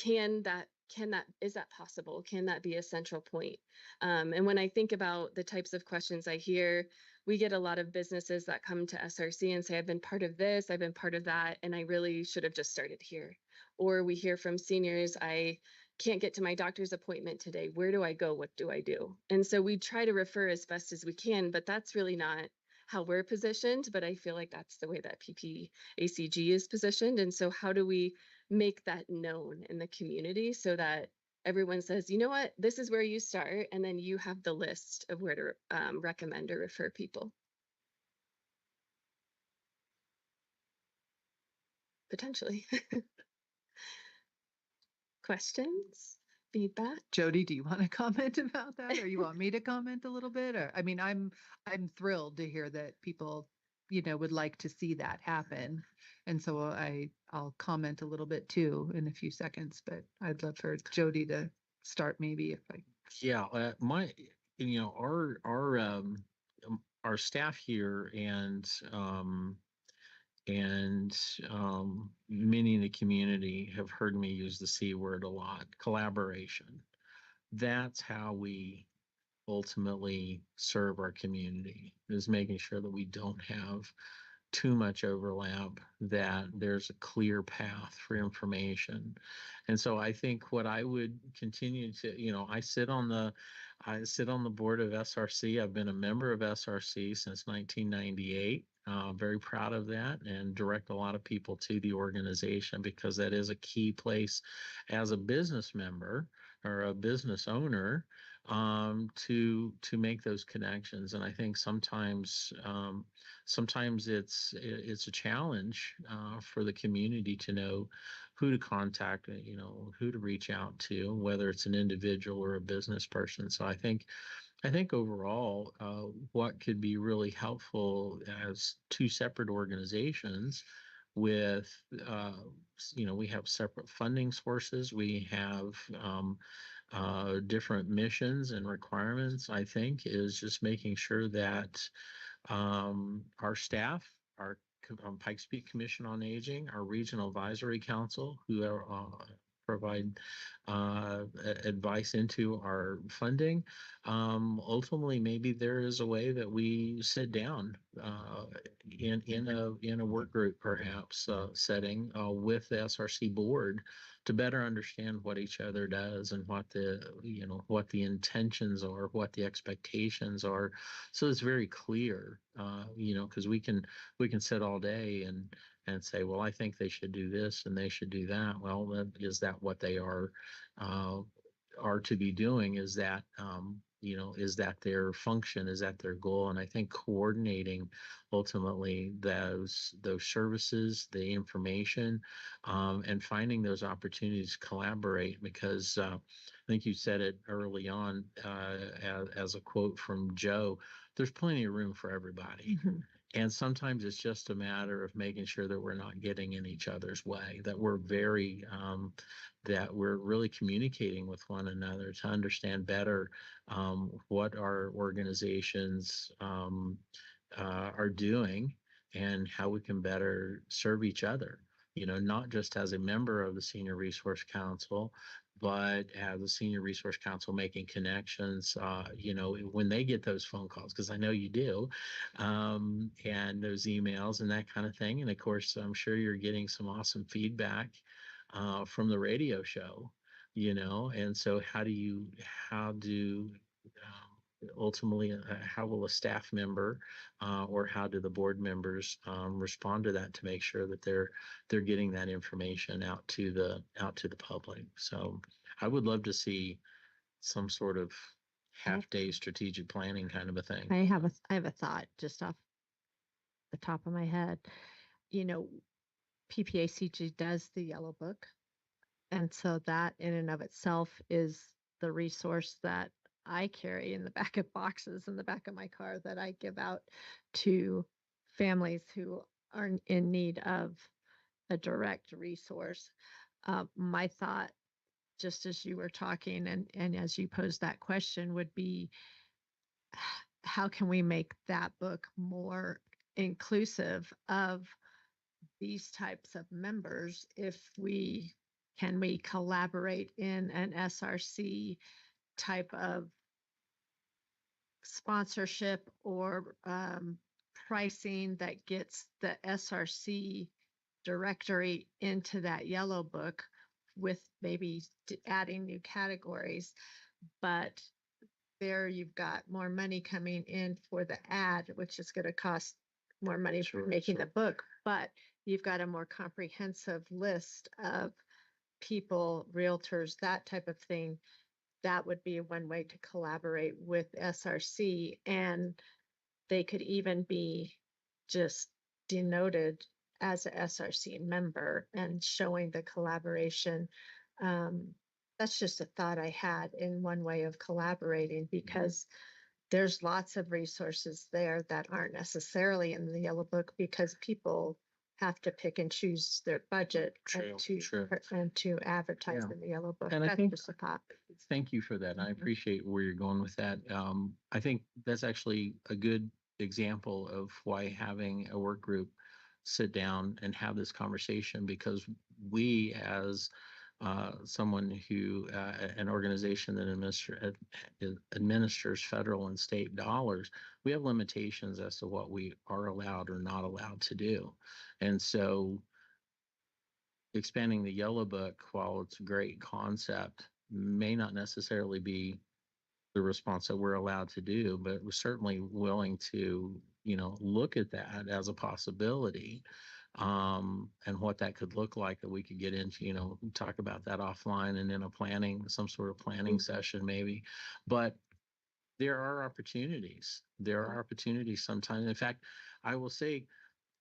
is that possible? Can that be a central point? And when I think about the types of questions I hear, we get a lot of businesses that come to SRC and say, I've been part of this, I've been part of that, and I really should have just started here. Or we hear from seniors, I can't get to my doctor's appointment today. Where do I go? What do I do? And so we try to refer as best as we can, but that's really not how we're positioned. But I feel like that's the way that PPACG is positioned. And so how do we make that known in the community so that everyone says, you know what, this is where you start, and then you have the list of where to recommend or refer people. Potentially. questions, feedback? Jody, do you want to comment about that, or you want me to comment a little bit? Or, I mean, I'm thrilled to hear that people, would like to see that happen. And so I'll comment a little bit too in a few seconds, but I'd love for Jody to start maybe if I. Yeah, our staff here and many in the community have heard me use the C word a lot, collaboration. That's how we ultimately serve our community, is making sure that we don't have too much overlap, that there's a clear path for information. And so I think what I would continue to, I sit on the board of SRC. I've been a member of SRC since 1998. Very proud of that, and direct a lot of people to the organization because that is a key place as a business member or a business owner, to make those connections. And I think sometimes it's a challenge for the community to know who to contact, who to reach out to, whether it's an individual or a business person. So I think overall, what could be really helpful as two separate organizations with, we have separate funding sources, we have different missions and requirements, I think, is just making sure that our staff, our Pikes Peak Commission on Aging, our Regional Advisory Council, who are, provide advice into our funding. Ultimately, maybe there is a way that we sit down in a work group, perhaps setting with the SRC board to better understand what each other does and what the intentions are, what the expectations are, so it's very clear. Because we can sit all day and say, well, I think they should do this and they should do that. Well, is that what they are to be doing? Is that is that their function? Is that their goal? And I think coordinating ultimately those services, the information, and finding those opportunities to collaborate, because I think you said it early on, as a quote from Joe, there's plenty of room for everybody. Mhm. And sometimes it's just a matter of making sure that we're not getting in each other's way, that that we're really communicating with one another to understand better what our organizations are doing and how we can better serve each other. Not just as a member of the Senior Resource Council, but as a Senior Resource Council making connections, when they get those phone calls, because I know you do, and those emails and that kind of thing. And of course, I'm sure you're getting some awesome feedback from the radio show, and so ultimately, how will a staff member or how do the board members respond to that to make sure that they're getting that information out to the public? So I would love to see some sort of half-day strategic planning kind of a thing. I have a thought just off the top of my head. PPACG does the yellow book. And so that in and of itself is the resource that I carry in the back of boxes in the back of my car that I give out to families who are in need of a direct resource. My thought, just as you were talking and as you posed that question, would be how can we make that book more inclusive of these types of members? Can we collaborate in an SRC type of sponsorship or pricing that gets the SRC directory into that yellow book with maybe adding new categories, but there you've got more money coming in for the ad, which is going to cost more money for making the book, but you've got a more comprehensive list of people, realtors, that type of thing. That would be one way to collaborate with SRC, and they could even be just denoted as a SRC member and showing the collaboration That's just a thought I had in one way of collaborating, because there's lots of resources there that aren't necessarily in the yellow book, because people have to pick and choose their budget True, true. and to advertise Yeah. in the yellow book. And I That's think- just a thought. Thank you for that. And I Mhm. appreciate where you're going with that. I think that's actually a good example of why having a work group sit down and have this conversation, because we, as someone who, an organization that administers federal and state dollars, we have limitations as to what we are allowed or not allowed to do. And so expanding the yellow book, while it's a great concept, may not necessarily be the response that we're allowed to do, but we're certainly willing to, look at that as a possibility, and what that could look like, that we could get into, talk about that offline and in some sort of planning session maybe. But there are opportunities. There are opportunities sometimes. In fact, I will say,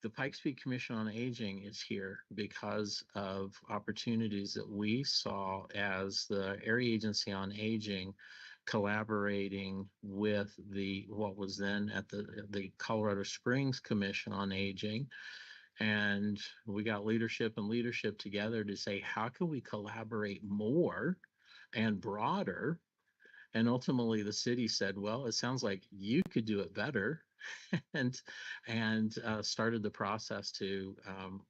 the Pikes Peak Commission on Aging is here because of opportunities that we saw as the Area Agency on Aging collaborating with what was then at the Colorado Springs Commission on Aging. And we got leadership together to say, how can we collaborate more and broader? And ultimately the city said, well, it sounds like you could do it better. and started the process to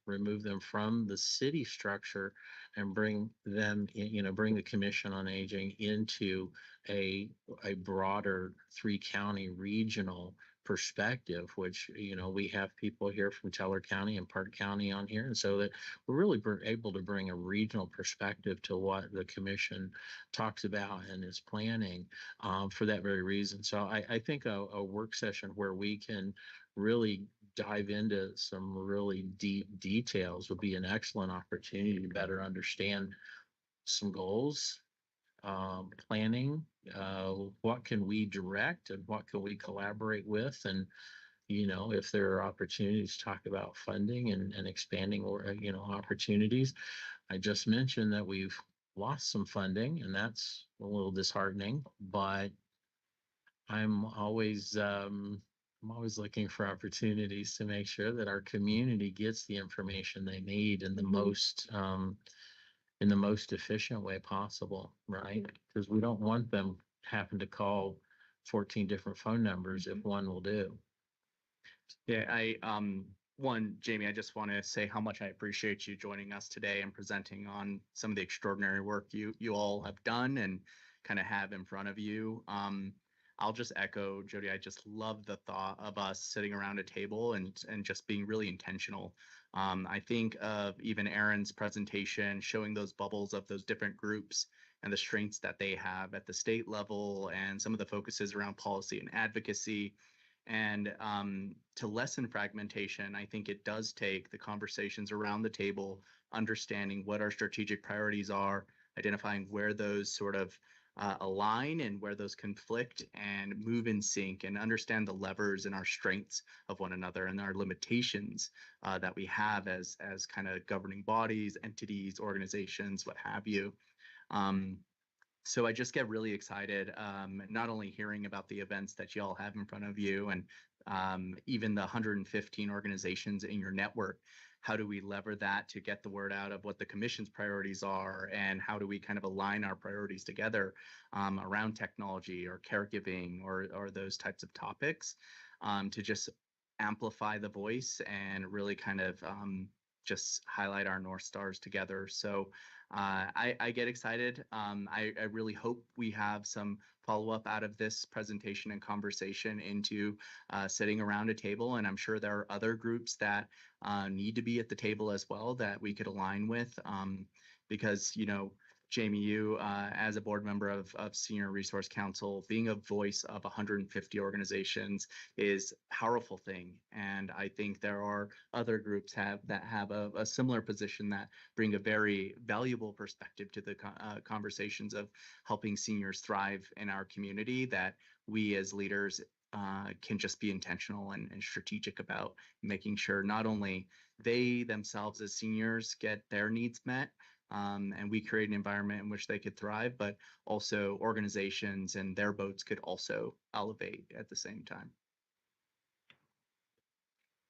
remove them from the city structure and bring them, bring the Commission on Aging into a broader 3-county regional perspective, which, we have people here from Teller County and Park County on here. And so that we're really able to bring a regional perspective to what the commission talks about and is planning, for that very reason. So I think a work session where we can really dive into some really deep details would be an excellent opportunity to better understand some goals, planning, what can we direct and what can we collaborate with, and if there are opportunities to talk about funding and expanding, or opportunities. I just mentioned that we've lost some funding, and that's a little disheartening, but I'm always looking for opportunities to make sure that our community gets the information they need in the most efficient way possible, right? Because we don't want them having to call 14 different phone numbers if one will do. Yeah, Jamie, I just want to say how much I appreciate you joining us today and presenting on some of the extraordinary work you all have done and kind of have in front of you. I'll just echo Jody. I just love the thought of us sitting around a table and just being really intentional. I think of even Aaron's presentation showing those bubbles of those different groups and the strengths that they have at the state level, and some of the focuses around policy and advocacy. And to lessen fragmentation, I think it does take the conversations around the table, understanding what our strategic priorities are, identifying where those sort of align and where those conflict, and move in sync, and understand the levers and our strengths of one another and our limitations that we have as kind of governing bodies, entities, organizations, what have you. So I just get really excited, not only hearing about the events that you all have in front of you, and even the 115 organizations in your network. How do we lever that to get the word out of what the commission's priorities are, and how do we kind of align our priorities together around technology or caregiving or those types of topics, to just amplify the voice and really kind of just highlight our North Stars together. So I get excited. I really hope we have some follow-up out of this presentation and conversation into sitting around a table. And I'm sure there are other groups that need to be at the table as well that we could align with, because, Jamie, you as a board member of Senior Resource Council, being a voice of 150 organizations is a powerful thing. And I think there are other groups that have a similar position that bring a very valuable perspective to the conversations of helping seniors thrive in our community, that we as leaders can just be intentional and strategic about making sure not only they themselves as seniors get their needs met, And we create an environment in which they could thrive, but also organizations and their boats could also elevate at the same time.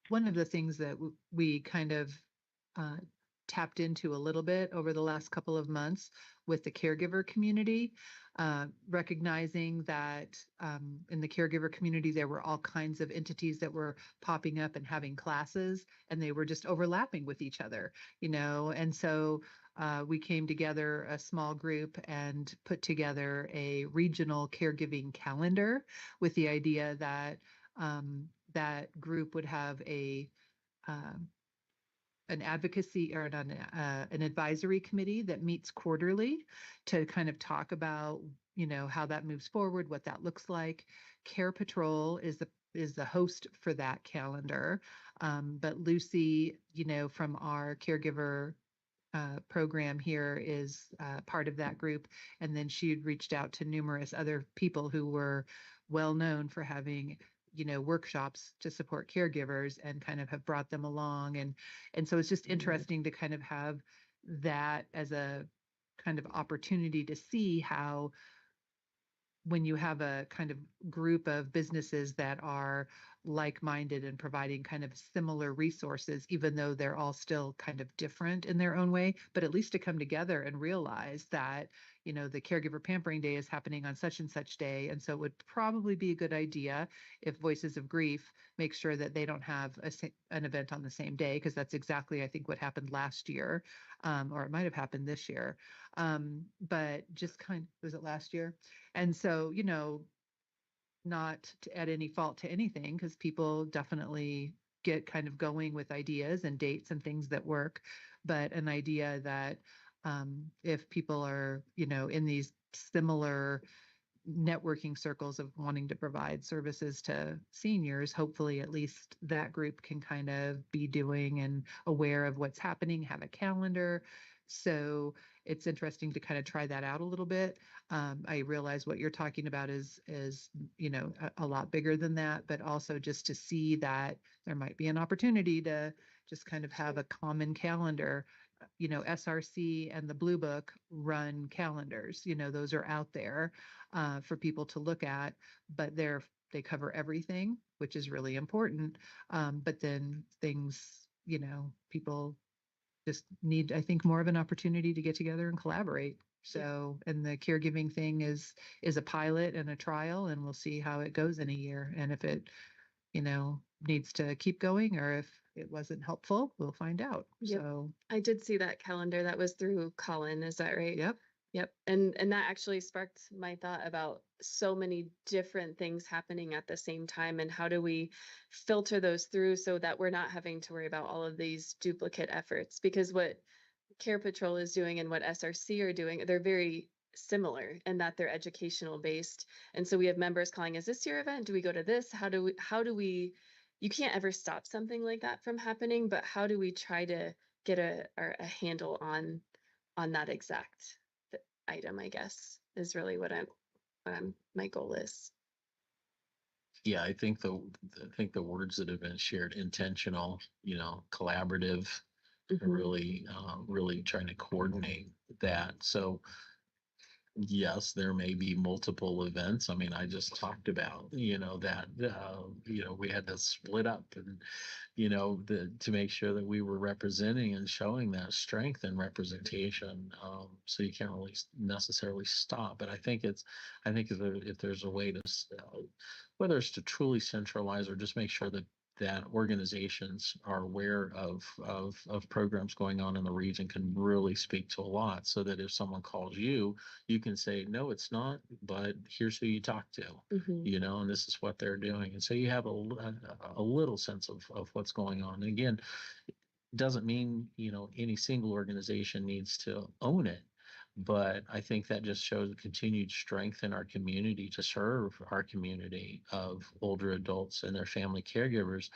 One of the things that we kind of uh, tapped into a little bit over the last couple of months with the caregiver community, recognizing that in the caregiver community, there were all kinds of entities that were popping up and having classes, and they were just overlapping with each other, and so we came together, a small group, and put together a regional caregiving calendar with the idea that that group would have um, an advocacy or an advisory committee that meets quarterly to kind of talk about, how that moves forward, what that looks like. Care Patrol is the host for that calendar, but Lucy, from our caregiver program here is part of that group. And then she had reached out to numerous other people who were well known for having, workshops to support caregivers and kind of have brought them along. And so it's just interesting to kind of have that as a kind of opportunity to see how when you have a kind of group of businesses that are like-minded and providing kind of similar resources, even though they're all still kind of different in their own way, but at least to come together and realize that, the Caregiver Pampering Day is happening on such and such day. And so it would probably be a good idea if Voices of Grief make sure that they don't have an event on the same day, because that's exactly, I think, what happened last year, or it might have happened this year. But just was it last year? And so, not to add any fault to anything, because people definitely get kind of going with ideas and dates and things that work, but an idea that if people are, in these similar networking circles of wanting to provide services to seniors, hopefully at least that group can kind of be doing and aware of what's happening, have a calendar. So it's interesting to kind of try that out a little bit. I realize what you're talking about is a lot bigger than that, but also just to see that there might be an opportunity to just kind of have a common calendar. SRC and the Blue Book run calendars. Those are out there for people to look at, but they cover everything, which is really important. But then things, people just need, I think, more of an opportunity to get together and collaborate. So, and the caregiving thing is a pilot and a trial, and we'll see how it goes in a year. And if it, needs to keep going, or if it wasn't helpful, we'll find out. Yep. So, I did see that calendar. That was through Colin, is that right? yep. Yep. And that actually sparked my thought about so many different things happening at the same time, and how do we filter those through so that we're not having to worry about all of these duplicate efforts? Because what Care Patrol is doing and what SRC are doing, they're very similar in that they're educational based. And so we have members calling, is this your event? Do we go to this? How do we, you can't ever stop something like that from happening, but how do we try to get a handle on that exact item, I guess, is really what my goal is. Yeah, I think the words that have been shared, intentional, collaborative, really trying to coordinate that. So yes, there may be multiple events. I mean, I just talked about, that, we had to split up and, to make sure that we were representing and showing that strength and representation. So you can't really necessarily stop. But I think if there's a way to, whether it's to truly centralize or just make sure that organizations are aware of programs going on in the region, can really speak to a lot, so that if someone calls you, you can say, no, it's not, but here's who you talk to, and this is what they're doing. And so you have a little sense of what's going on. And again, it doesn't mean, any single organization needs to own it. But I think that just shows continued strength in our community to serve our community of older adults and their family caregivers,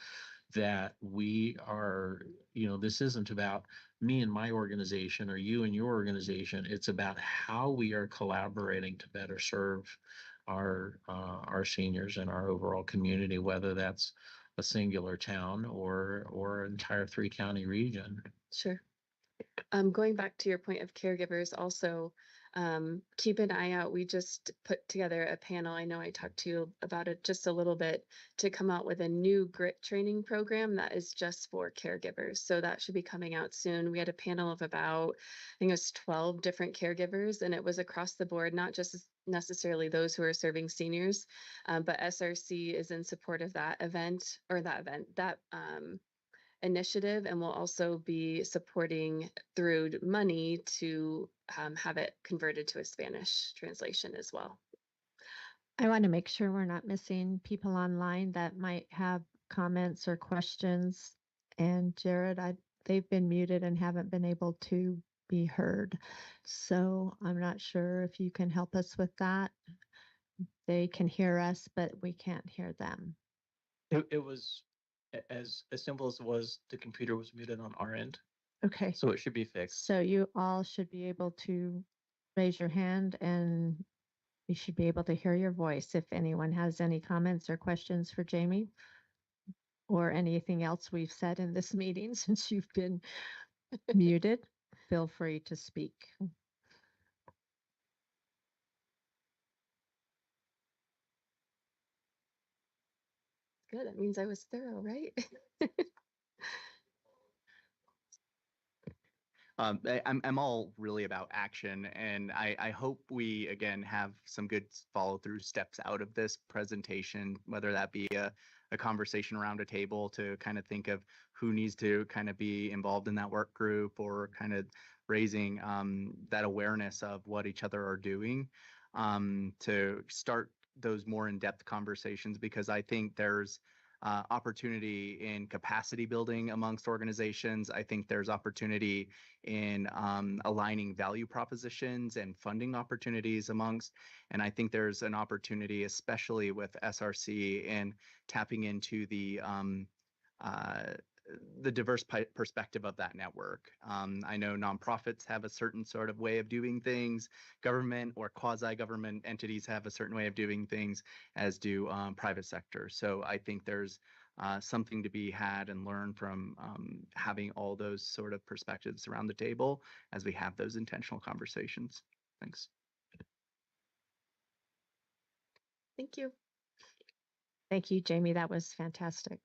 that we are, this isn't about me and my organization or you and your organization. It's about how we are collaborating to better serve our seniors and our overall community, whether that's a singular town or an entire 3-county region. Sure. Going back to your point of caregivers, also keep an eye out. We just put together a panel. I know I talked to you about it just a little bit to come out with a new grit training program that is just for caregivers. So that should be coming out soon. We had a panel of about, I think it was 12 different caregivers, and it was across the board, not just necessarily those who are serving seniors, but SRC is in support of that event or that initiative, and will also be supporting through money to have it converted to a Spanish translation as well. I want to make sure we're not missing people online that might have comments or questions. And Jared, they've been muted and haven't been able to be heard. So I'm not sure if you can help us with that. They can hear us, but we can't hear them. It was as simple as it was. The computer was muted on our end, Okay. so it should be fixed. So you all should be able to raise your hand and we should be able to hear your voice. If anyone has any comments or questions for Jamie or anything else we've said in this meeting since you've been muted, feel free to speak. Good. That means I was thorough, right? I'm all really about action, and I hope we again have some good follow through steps out of this presentation, whether that be a conversation around a table to kind of think of who needs to kind of be involved in that work group, or kind of raising that awareness of what each other are doing, to start those more in-depth conversations, because I think there's opportunity in capacity building amongst organizations. I think there's opportunity in aligning value propositions and funding opportunities amongst. And I think there's an opportunity, especially with SRC, in tapping into the diverse perspective of that network. I know nonprofits have a certain sort of way of doing things. Government or quasi-government entities have a certain way of doing things, as do private sector. So I think there's something to be had and learn from having all those sort of perspectives around the table as we have those intentional conversations. Thanks. Thank you. Thank you, Jamie. That was fantastic.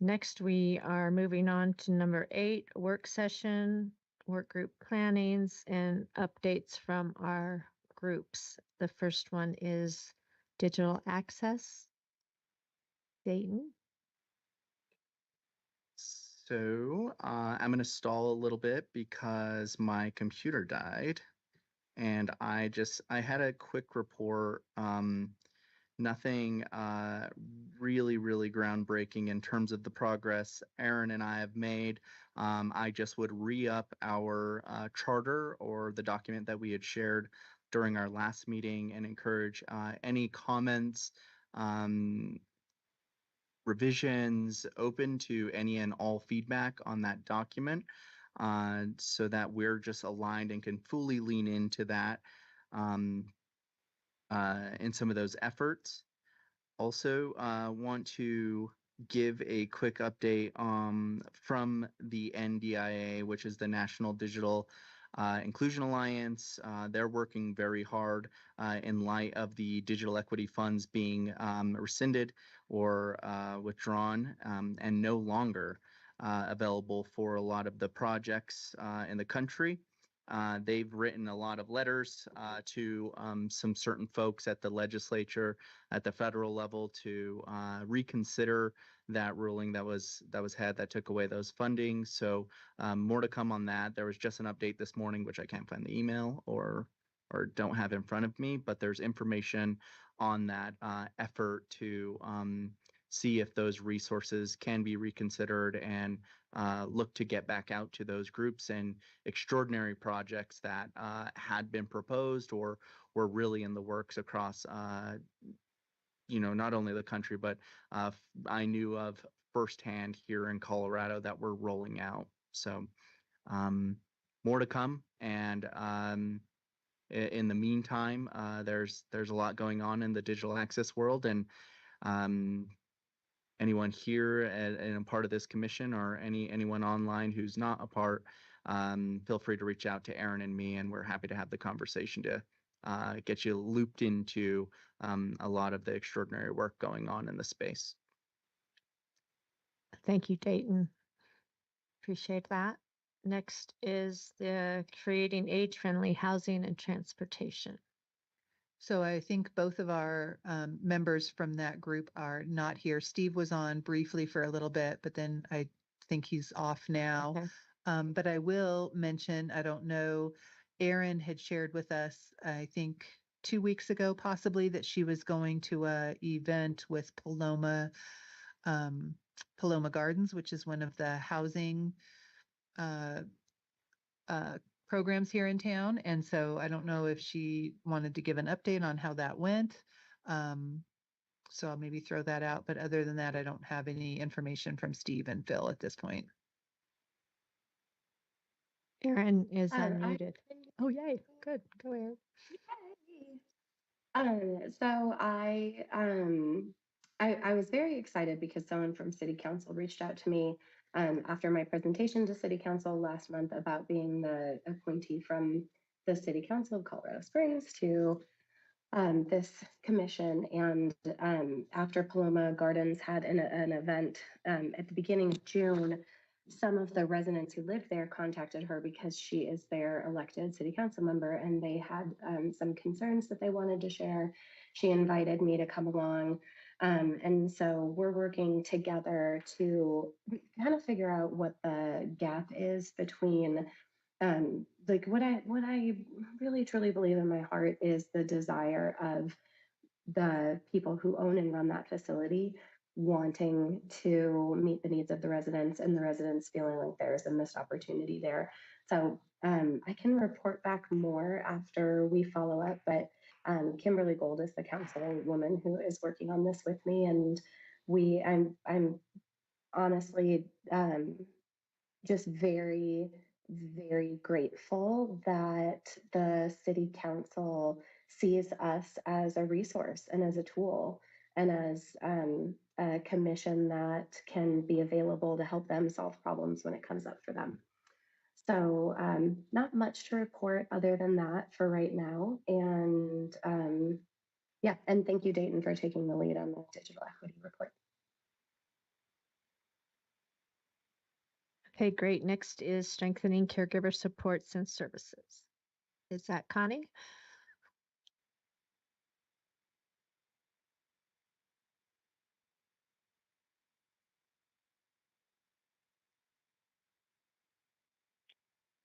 Next, we are moving on to number 8, work session, work group plannings, and updates from our groups. The first one is digital access. Dayton. So I'm going to stall a little bit because my computer died, and I had a quick report. Nothing really groundbreaking in terms of the progress Aaron and I have made. I just would re-up our charter, or the document that we had shared during our last meeting, and encourage any comments, revisions, open to any and all feedback on that document, so that we're just aligned and can fully lean into that in some of those efforts. Also, want to give a quick update from the NDIA, which is the National Digital Inclusion Alliance. They're working very hard in light of the digital equity funds being rescinded or withdrawn, and no longer available for a lot of the projects in the country. They've written a lot of letters to some certain folks at the legislature, at the federal level, to reconsider that ruling that took away those funding. So more to come on that. There was just an update this morning, which I can't find the email or don't have in front of me, but there's information on that effort to see if those resources can be reconsidered, and look to get back out to those groups and extraordinary projects that had been proposed or were really in the works across not only the country, but I knew of firsthand here in Colorado that we're rolling out. So more to come. And in the meantime, there's a lot going on in the digital access world, and anyone here and a part of this commission or anyone online who's not a part, feel free to reach out to Aaron and me, and we're happy to have the conversation to get you looped into a lot of the extraordinary work going on in the space. Thank you, Dayton. Appreciate that. Next is the creating age-friendly housing and transportation. So I think both of our members from that group are not here. Steve was on briefly for a little bit, but then I think he's off now. Okay. But I will mention, I don't know, Erin had shared with us, I think 2 weeks ago, possibly, that she was going to a event with Paloma Gardens, which is one of the housing uh, programs here in town. And so I don't know if she wanted to give an update on how that went. So I'll maybe throw that out. But other than that, I don't have any information from Steve and Phil at this point. Erin is I unmuted. Oh, yay. Good. Go ahead. So I was very excited because someone from City Council reached out to me after my presentation to City Council last month about being the appointee from the City Council of Colorado Springs to this commission. And after Paloma Gardens had an event at the beginning of June, some of the residents who lived there contacted her because she is their elected city council member, and they had some concerns that they wanted to share. She invited me to come along. And so we're working together to kind of figure out what the gap is between like what I really truly believe in my heart is the desire of the people who own and run that facility wanting to meet the needs of the residents, and the residents feeling like there's a missed opportunity there. So I can report back more after we follow up, but Kimberly Gold is the councilwoman who is working on this with me, and I'm honestly just very, very grateful that the city council sees us as a resource and as a tool and as a commission that can be available to help them solve problems when it comes up for them. So not much to report other than that for right now. And yeah, and thank you, Dayton, for taking the lead on the digital equity report. Okay, great. Next is strengthening caregiver supports and services. Is that Connie?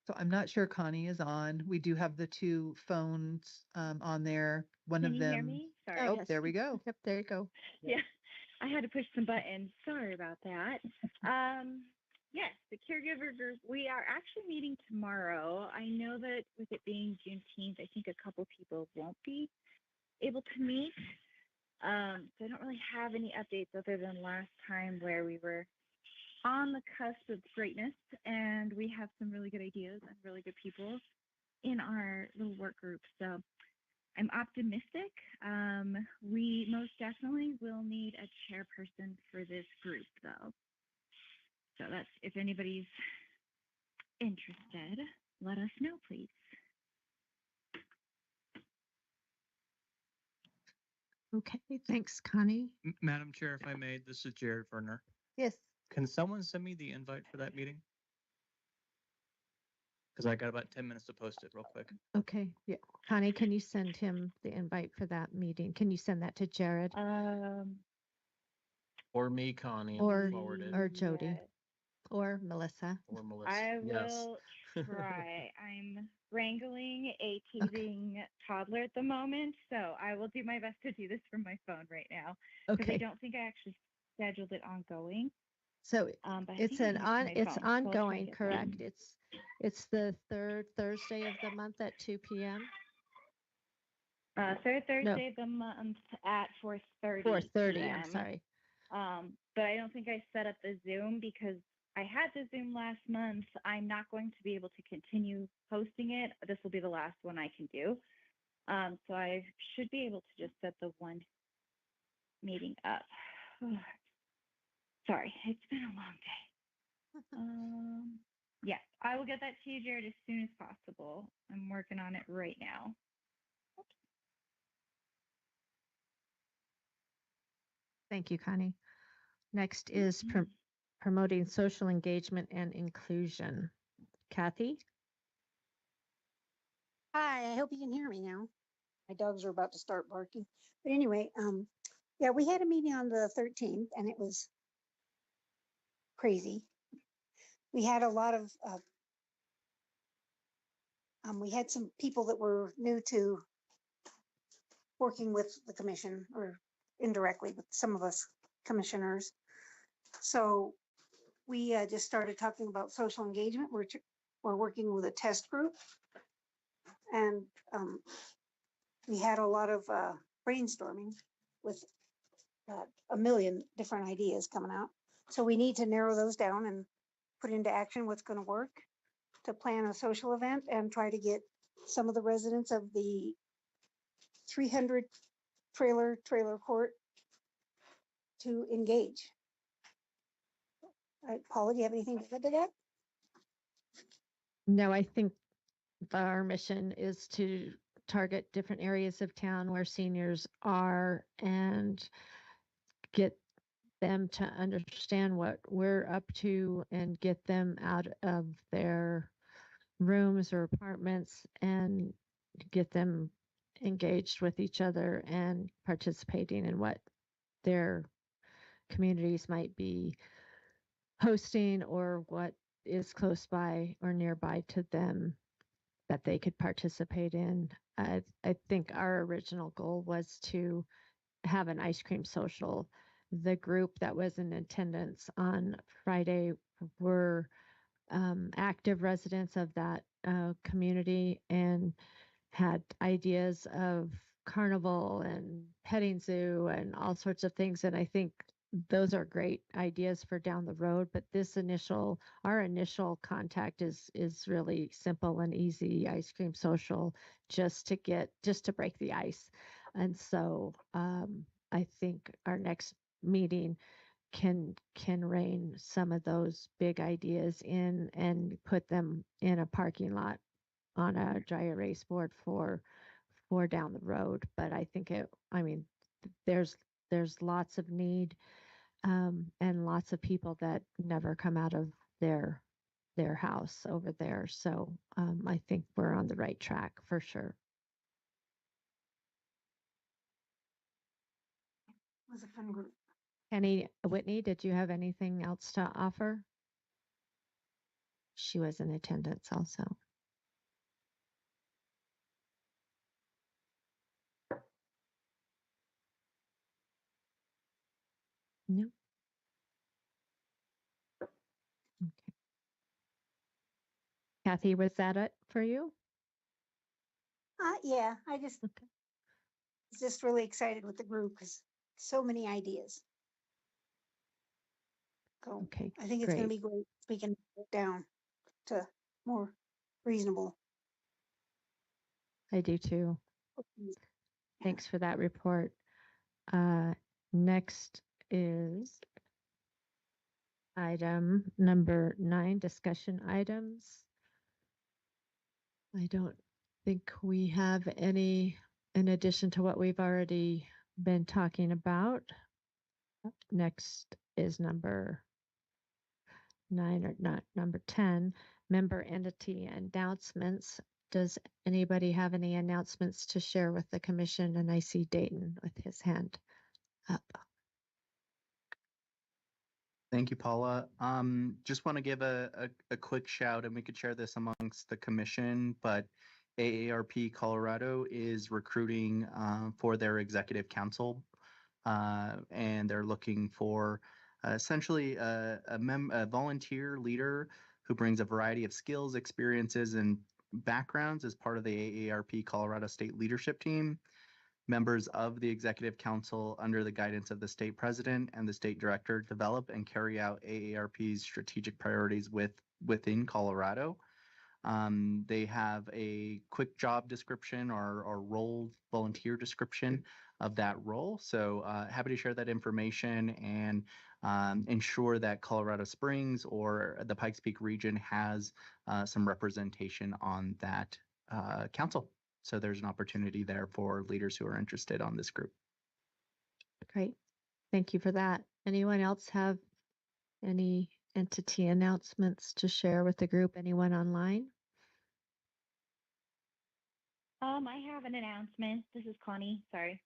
So I'm not sure Connie is on. We do have the two phones on there. One Can of you them. hear me? Sorry. Oh, there we go. Yep, there you go. Yeah, I had to push some buttons. Sorry about that. Yes, the caregiver group, we are actually meeting tomorrow. I know that with it being Juneteenth, I think a couple people won't be able to meet. So I don't really have any updates other than last time where we were on the cusp of greatness, and we have some really good ideas and really good people in our little work group. So I'm optimistic. We most definitely will need a chairperson for this group, though. So that's, if anybody's interested, let us know, please. Okay, thanks, Connie. Madam Chair, if I may, this is Jared Verner. Yes. Can someone send me the invite for that meeting? Because I got about 10 minutes to post it real quick. Okay, yeah. Connie, can you send him the invite for that meeting? Can you send that to Jared Or me, Connie, or forward it. or Jody or Melissa? Or Melissa. I Yes. will try. I'm wrangling a teething toddler at the moment, so I will do my best to do this from my phone right now. Because I Okay. don't think I actually scheduled it ongoing. So But I it's think I have it to my it's phone, so I'll try to ongoing, get that. correct? It's the third Thursday of the month at 2 p.m. Third Thursday of the month at 4:30. 4:30. I'm p.m. sorry. But I don't think I set up the Zoom because I had the Zoom last month. I'm not going to be able to continue hosting it. This will be the last one I can do. So I should be able to just set the one meeting up. Sorry, it's been a long day. Yes, I will get that to you, Jared, as soon as possible. I'm working on it right now. Thank you, Connie. Next is promoting social engagement and inclusion. Kathy? Hi, I hope you can hear me now. My dogs are about to start barking. But anyway, yeah, we had a meeting on the 13th and it was crazy. We had a lot of, we had some people that were new to working with the commission or indirectly with some of us commissioners. So we just started talking about social engagement. We're working with a test group and we had a lot of brainstorming with a million different ideas coming out. So we need to narrow those down and put into action what's going to work to plan a social event and try to get some of the residents of the 300 trailer court to engage. Paula, do you have anything to add to that? No, I think our mission is to target different areas of town where seniors are and get them to understand what we're up to and get them out of their rooms or apartments and get them engaged with each other and participating in what their communities might be hosting or what is close by or nearby to them that they could participate in. I think our original goal was to have an ice cream social. The group that was in attendance on Friday were active residents of that community and had ideas of carnival and petting zoo and all sorts of things. And I think those are great ideas for down the road. But our initial contact is really simple and easy ice cream social just to break the ice. And so I think our next meeting can rein some of those big ideas in and put them in a parking lot on a dry erase board for down the road. But I think there's lots of need and lots of people that never come out of their house over there. So I think we're on the right track for sure. It was a fun group. Whitney, did you have anything else to offer? She was in attendance also. No. Okay. Kathy, was that it for you? Yeah, I just was just really excited with the group because so many ideas. So Okay, I think it's going to be great. We can get down to more reasonable. I do too. Yeah. Thanks for that report. Next is item number 9, discussion items. I don't think we have any in addition to what we've already been talking about. Next is number 9 or not number 10, member entity announcements. Does anybody have any announcements to share with the commission? And I see Dayton with his hand up. Thank you, Paula. Just want to give a quick shout, and we could share this amongst the commission, but AARP Colorado is recruiting for their executive council, and they're looking for essentially a volunteer leader who brings a variety of skills, experiences, and backgrounds as part of the AARP Colorado State Leadership Team. Members of the Executive Council, under the guidance of the state president and the state director, develop and carry out AARP's strategic priorities within Colorado. They have a quick job description or role volunteer description of that role. So happy to share that information. And ensure that Colorado Springs or the Pikes Peak region has some representation on that council. So there's an opportunity there for leaders who are interested on this group. Great. Thank you for that. Anyone else have any entity announcements to share with the group? Anyone online? I have an announcement. This is Connie. Sorry.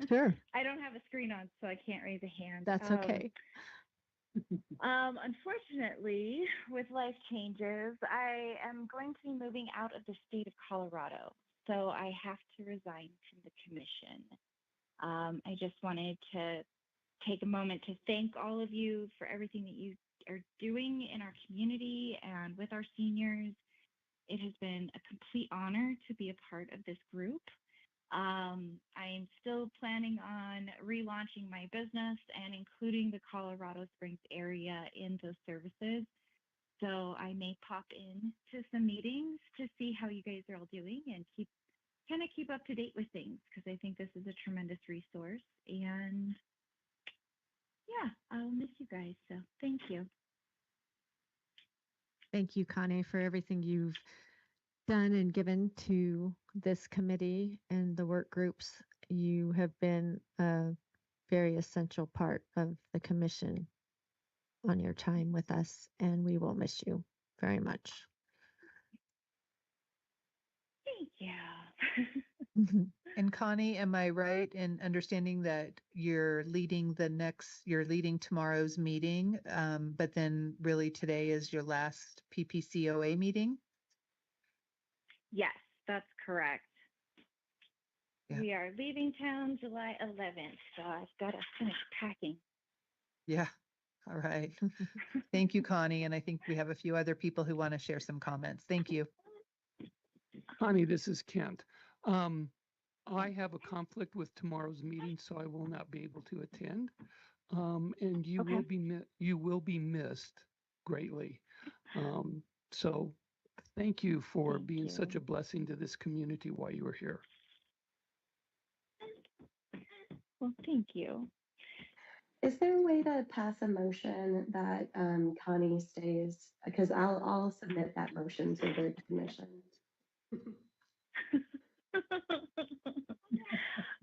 Sure. I don't have a screen on, so I can't raise a hand. That's okay. Unfortunately, with life changes, I am going to be moving out of the state of Colorado, so I have to resign from the commission. I just wanted to take a moment to thank all of you for everything that you are doing in our community and with our seniors. It has been a complete honor to be a part of this group. I'm still planning on relaunching my business and including the Colorado Springs area in those services. So I may pop in to some meetings to see how you guys are all doing and keep up to date with things, because I think this is a tremendous resource. And yeah, I'll miss you guys. So thank you. Thank you, Connie, for everything you've done and given to this committee and the work groups. You have been a very essential part of the commission on your time with us, and we will miss you very much. Thank you. And Connie, am I right in understanding that you're leading tomorrow's meeting, but then really today is your last PPCOA meeting? Yes, that's correct. Yeah. We are leaving town July 11th, so I've got to finish packing. Yeah. All right. Thank you, Connie. And I think we have a few other people who want to share some comments. Thank you. Connie, this is Kent. I have a conflict with tomorrow's meeting, so I will not be able to attend. And you will be missed greatly. So thank you for being such a blessing to this community while you were here. Well, thank you. Is there a way to pass a motion that Connie stays? Because I'll submit that motion to the commission.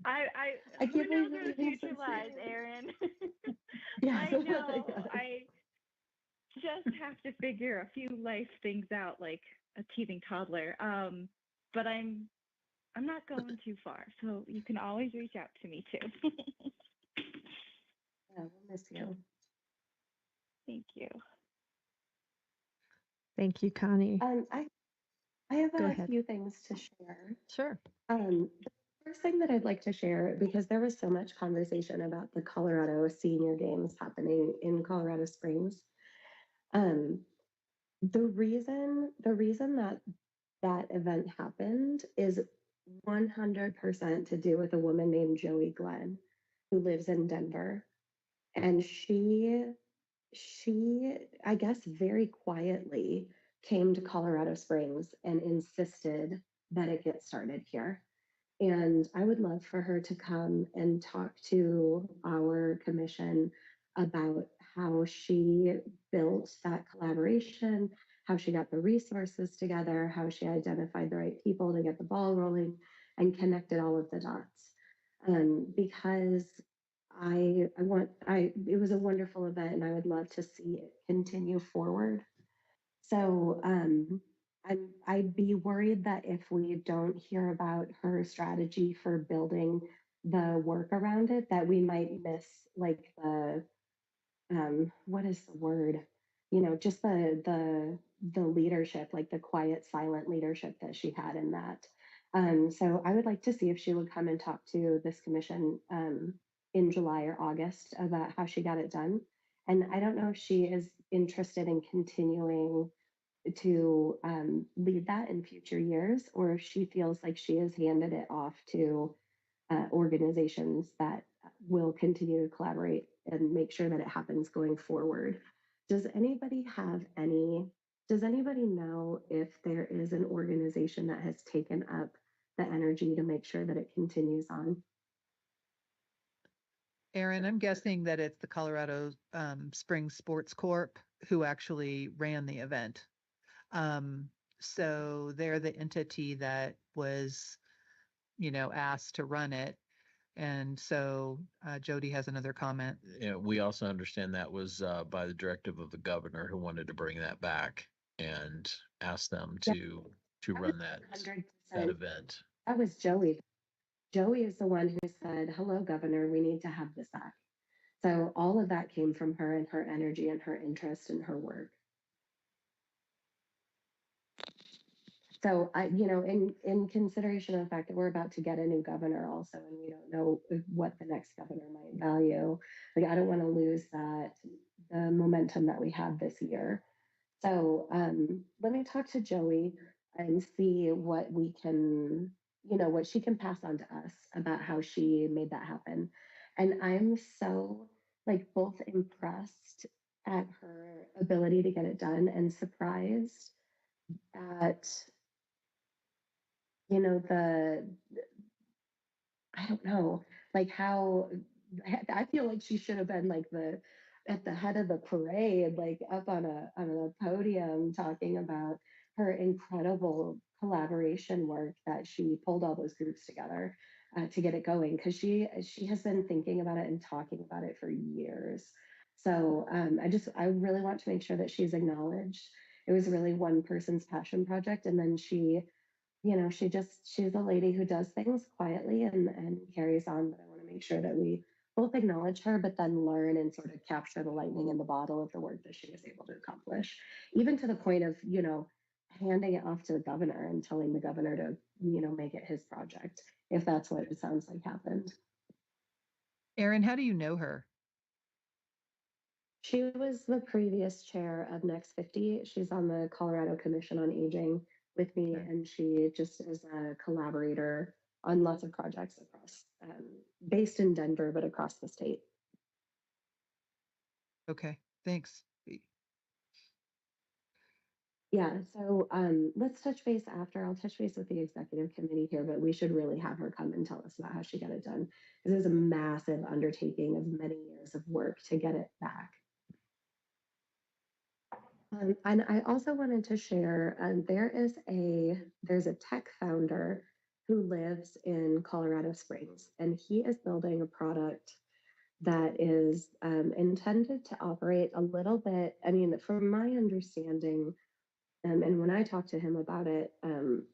I can't who knows believe where you're the being future so lies, serious. Erin. Yeah, I know. I just have to figure a few life things out, like a teething toddler. But I'm not going too far, so you can always reach out to me too. Yeah, we'll miss you. Thank you. Thank you, Connie. I have Go a ahead. few things to share. Sure. The first thing that I'd like to share, because there was so much conversation about the Colorado Senior Games happening in Colorado Springs. The reason that that event happened is 100% to do with a woman named Joey Glenn, who lives in Denver. And she, I guess, very quietly came to Colorado Springs and insisted that it get started here. And I would love for her to come and talk to our commission about how she built that collaboration, how she got the resources together, how she identified the right people to get the ball rolling and connected all of the dots. Because it was a wonderful event and I would love to see it continue forward. So I'd be worried that if we don't hear about her strategy for building the work around it, that we might miss like the what is the word? Just the leadership, like the quiet, silent leadership that she had in that. So I would like to see if she would come and talk to this commission in July or August about how she got it done. And I don't know if she is interested in continuing to lead that in future years, or if she feels like she has handed it off to organizations that will continue to collaborate and make sure that it happens going forward. Does anybody know if there is an organization that has taken up the energy to make sure that it continues on? Aaron, I'm guessing that it's the Colorado Springs Sports Corp who actually ran the event. So they're the entity that was, asked to run it. And so Jody has another comment. Yeah, we also understand that was by the directive of the governor who wanted to bring that back and ask them Yeah, to that was run that 100%. event. That was Joey. Joey is the one who said, "Hello, Governor, we need to have this back." So all of that came from her and her energy and her interest in her work. So in consideration of the fact that we're about to get a new governor also, and we don't know what the next governor might value, like I don't want to lose the momentum that we had this year. So let me talk to Joey and see what we can, what she can pass on to us about how she made that happen. And I'm so like both impressed at her ability to get it done and surprised at, the I don't know, like how I feel like she should have been like at the head of the parade, like up on a podium talking about her incredible collaboration work that she pulled all those groups together to get it going because she has been thinking about it and talking about it for years. So I really want to make sure that she's acknowledged. It was really one person's passion project, and then she's a lady who does things quietly and carries on, but I want to make sure that we both acknowledge her, but then learn and sort of capture the lightning in the bottle of the work that she was able to accomplish, even to the point of, handing it off to the governor and telling the governor to, make it his project, if that's what it sounds like happened. Aaron, how do you know her? She was the previous chair of Next 50. She's on the Colorado Commission on Aging with me, and she just is a collaborator on lots of projects across, based in Denver, but across the state. Okay, thanks. Yeah, so let's touch base after. I'll touch base with the executive committee here, but we should really have her come and tell us about how she got it done. Because it was a massive undertaking of many years of work to get it back. And I also wanted to share, there's a tech founder who lives in Colorado Springs, and he is building a product that is intended to operate a little bit. I mean, from my understanding, and when I talked to him about it,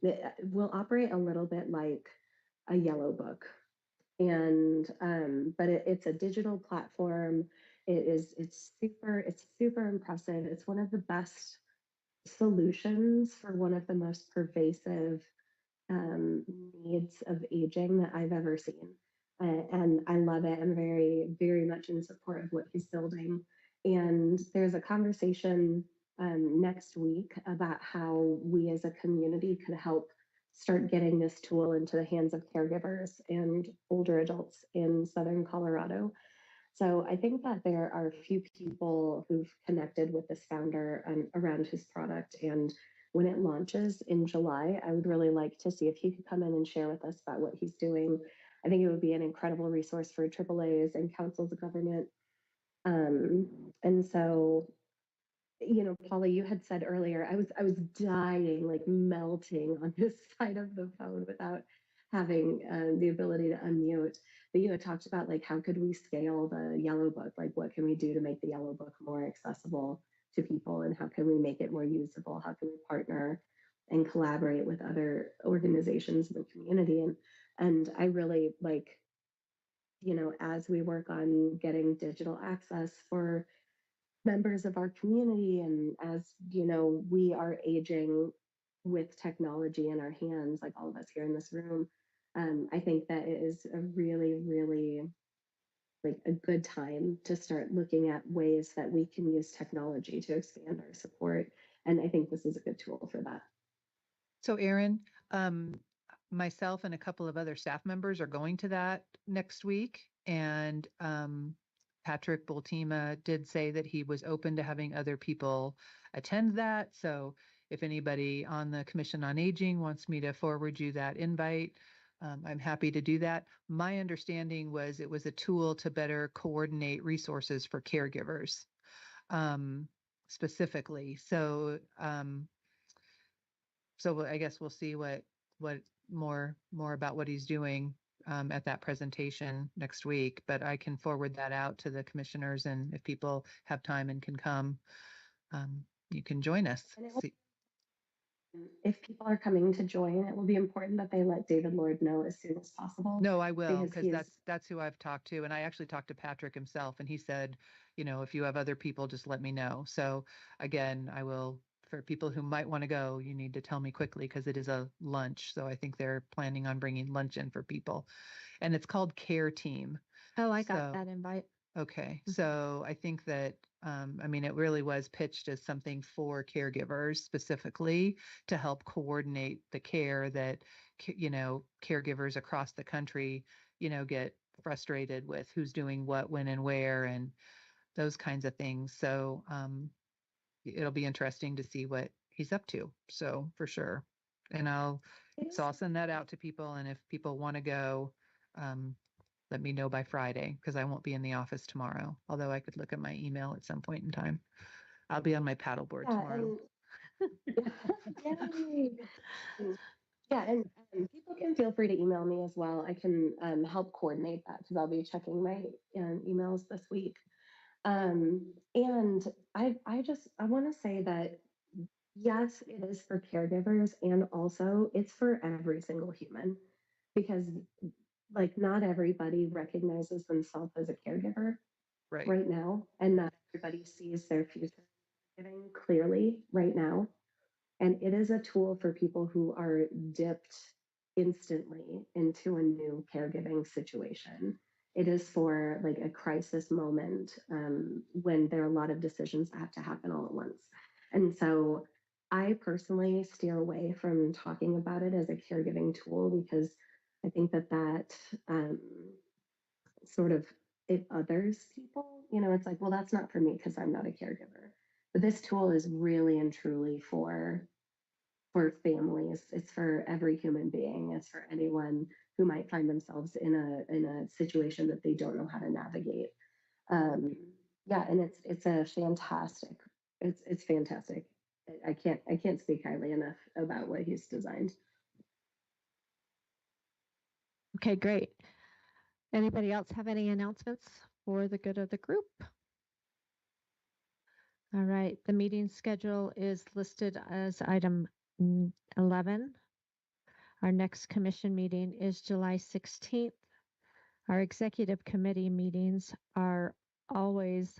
it will operate a little bit like a yellow book. And but it's a digital platform. It's super impressive. It's one of the best solutions for one of the most pervasive needs of aging that I've ever seen. And I love it. I'm very, very much in support of what he's building. And there's a conversation next week about how we as a community could help start getting this tool into the hands of caregivers and older adults in Southern Colorado. So I think that there are a few people who've connected with this founder around his product. And when it launches in July, I would really like to see if he could come in and share with us about what he's doing. I think it would be an incredible resource for AAAs and councils of government. And so, Paula, you had said earlier, I was dying, like melting on this side of the phone without having the ability to unmute. But you had talked about like how could we scale the yellow book? Like what can we do to make the yellow book more accessible to people, and how can we make it more usable? How can we partner and collaborate with other organizations in the community? And I really like, as we work on getting digital access for members of our community, and as we are aging with technology in our hands, like all of us here in this room, I think that it is a really, really like a good time to start looking at ways that we can use technology to expand our support. And I think this is a good tool for that. So Aaron, myself and a couple of other staff members are going to that next week. And Patrick Bultima did say that he was open to having other people attend that. So if anybody on the Commission on Aging wants me to forward you that invite, I'm happy to do that. My understanding was it was a tool to better coordinate resources for caregivers, specifically. So I guess we'll see what more about what he's doing at that presentation next week. But I can forward that out to the commissioners, and if people have time and can come, you can join us. And if people are coming to join, it will be important that they let David Lord know as soon as possible. No, I will, because because he is that's who I've talked to. And I actually talked to Patrick himself, and he said, if you have other people, just let me know. So again, I will, for people who might want to go, you need to tell me quickly because it is a lunch. So I think they're planning on bringing lunch in for people. And it's called Care Team. Oh, I got So- that invite. Okay, so I think that, it really was pitched as something for caregivers specifically to help coordinate the care that, caregivers across the country, get frustrated with who's doing what, when, and where, and those kinds of things. So it'll be interesting to see what he's up to. So for sure. And I'll send that out to people. And if people want to go, let me know by Friday because I won't be in the office tomorrow. Although I could look at my email at some point in time. I'll be on my paddleboard tomorrow. Yay. And people can feel free to email me as well. I can help coordinate that because I'll be checking my emails this week. And I want to say that yes, it is for caregivers, and also it's for every single human because like not everybody recognizes themselves as a caregiver right now, and not everybody sees their future giving clearly right now. And it is a tool for people who are dipped instantly into a new caregiving situation. It is for like a crisis moment when there are a lot of decisions that have to happen all at once. And so I personally steer away from talking about it as a caregiving tool because I think that sort of it others people. It's like, well, that's not for me because I'm not a caregiver. But this tool is really and truly for families. It's for every human being. It's for anyone who might find themselves in a situation that they don't know how to navigate. Yeah, and it's a fantastic. It's fantastic. I can't speak highly enough about what he's designed. Okay, great. Anybody else have any announcements for the good of the group? All right, the meeting schedule is listed as item 11. Our next commission meeting is July 16th. Our executive committee meetings are always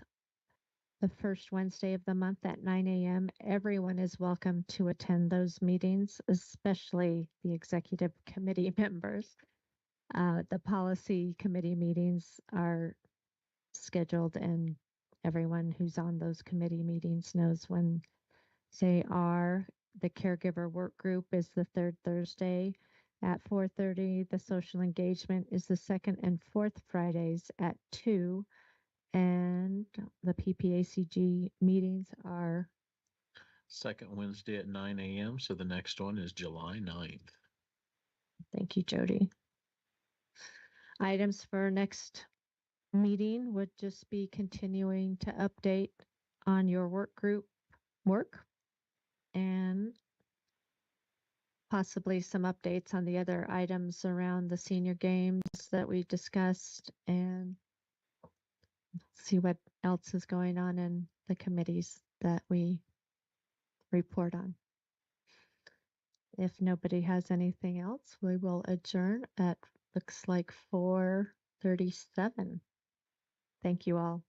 the first Wednesday of the month at 9 a.m. Everyone is welcome to attend those meetings, especially the executive committee members. The policy committee meetings are scheduled, and everyone who's on those committee meetings knows when they are. The caregiver work group is the third Thursday at 4:30. The social engagement is the second and fourth Fridays at 2. And the PPACG meetings are Second Wednesday at 9 a.m. So the next one is July 9th. Thank you, Jody. Items for next meeting would just be continuing to update on your work group work and possibly some updates on the other items around the senior games that we discussed and see what else is going on in the committees that we report on. If nobody has anything else, we will adjourn at looks like 4:37. Thank you all.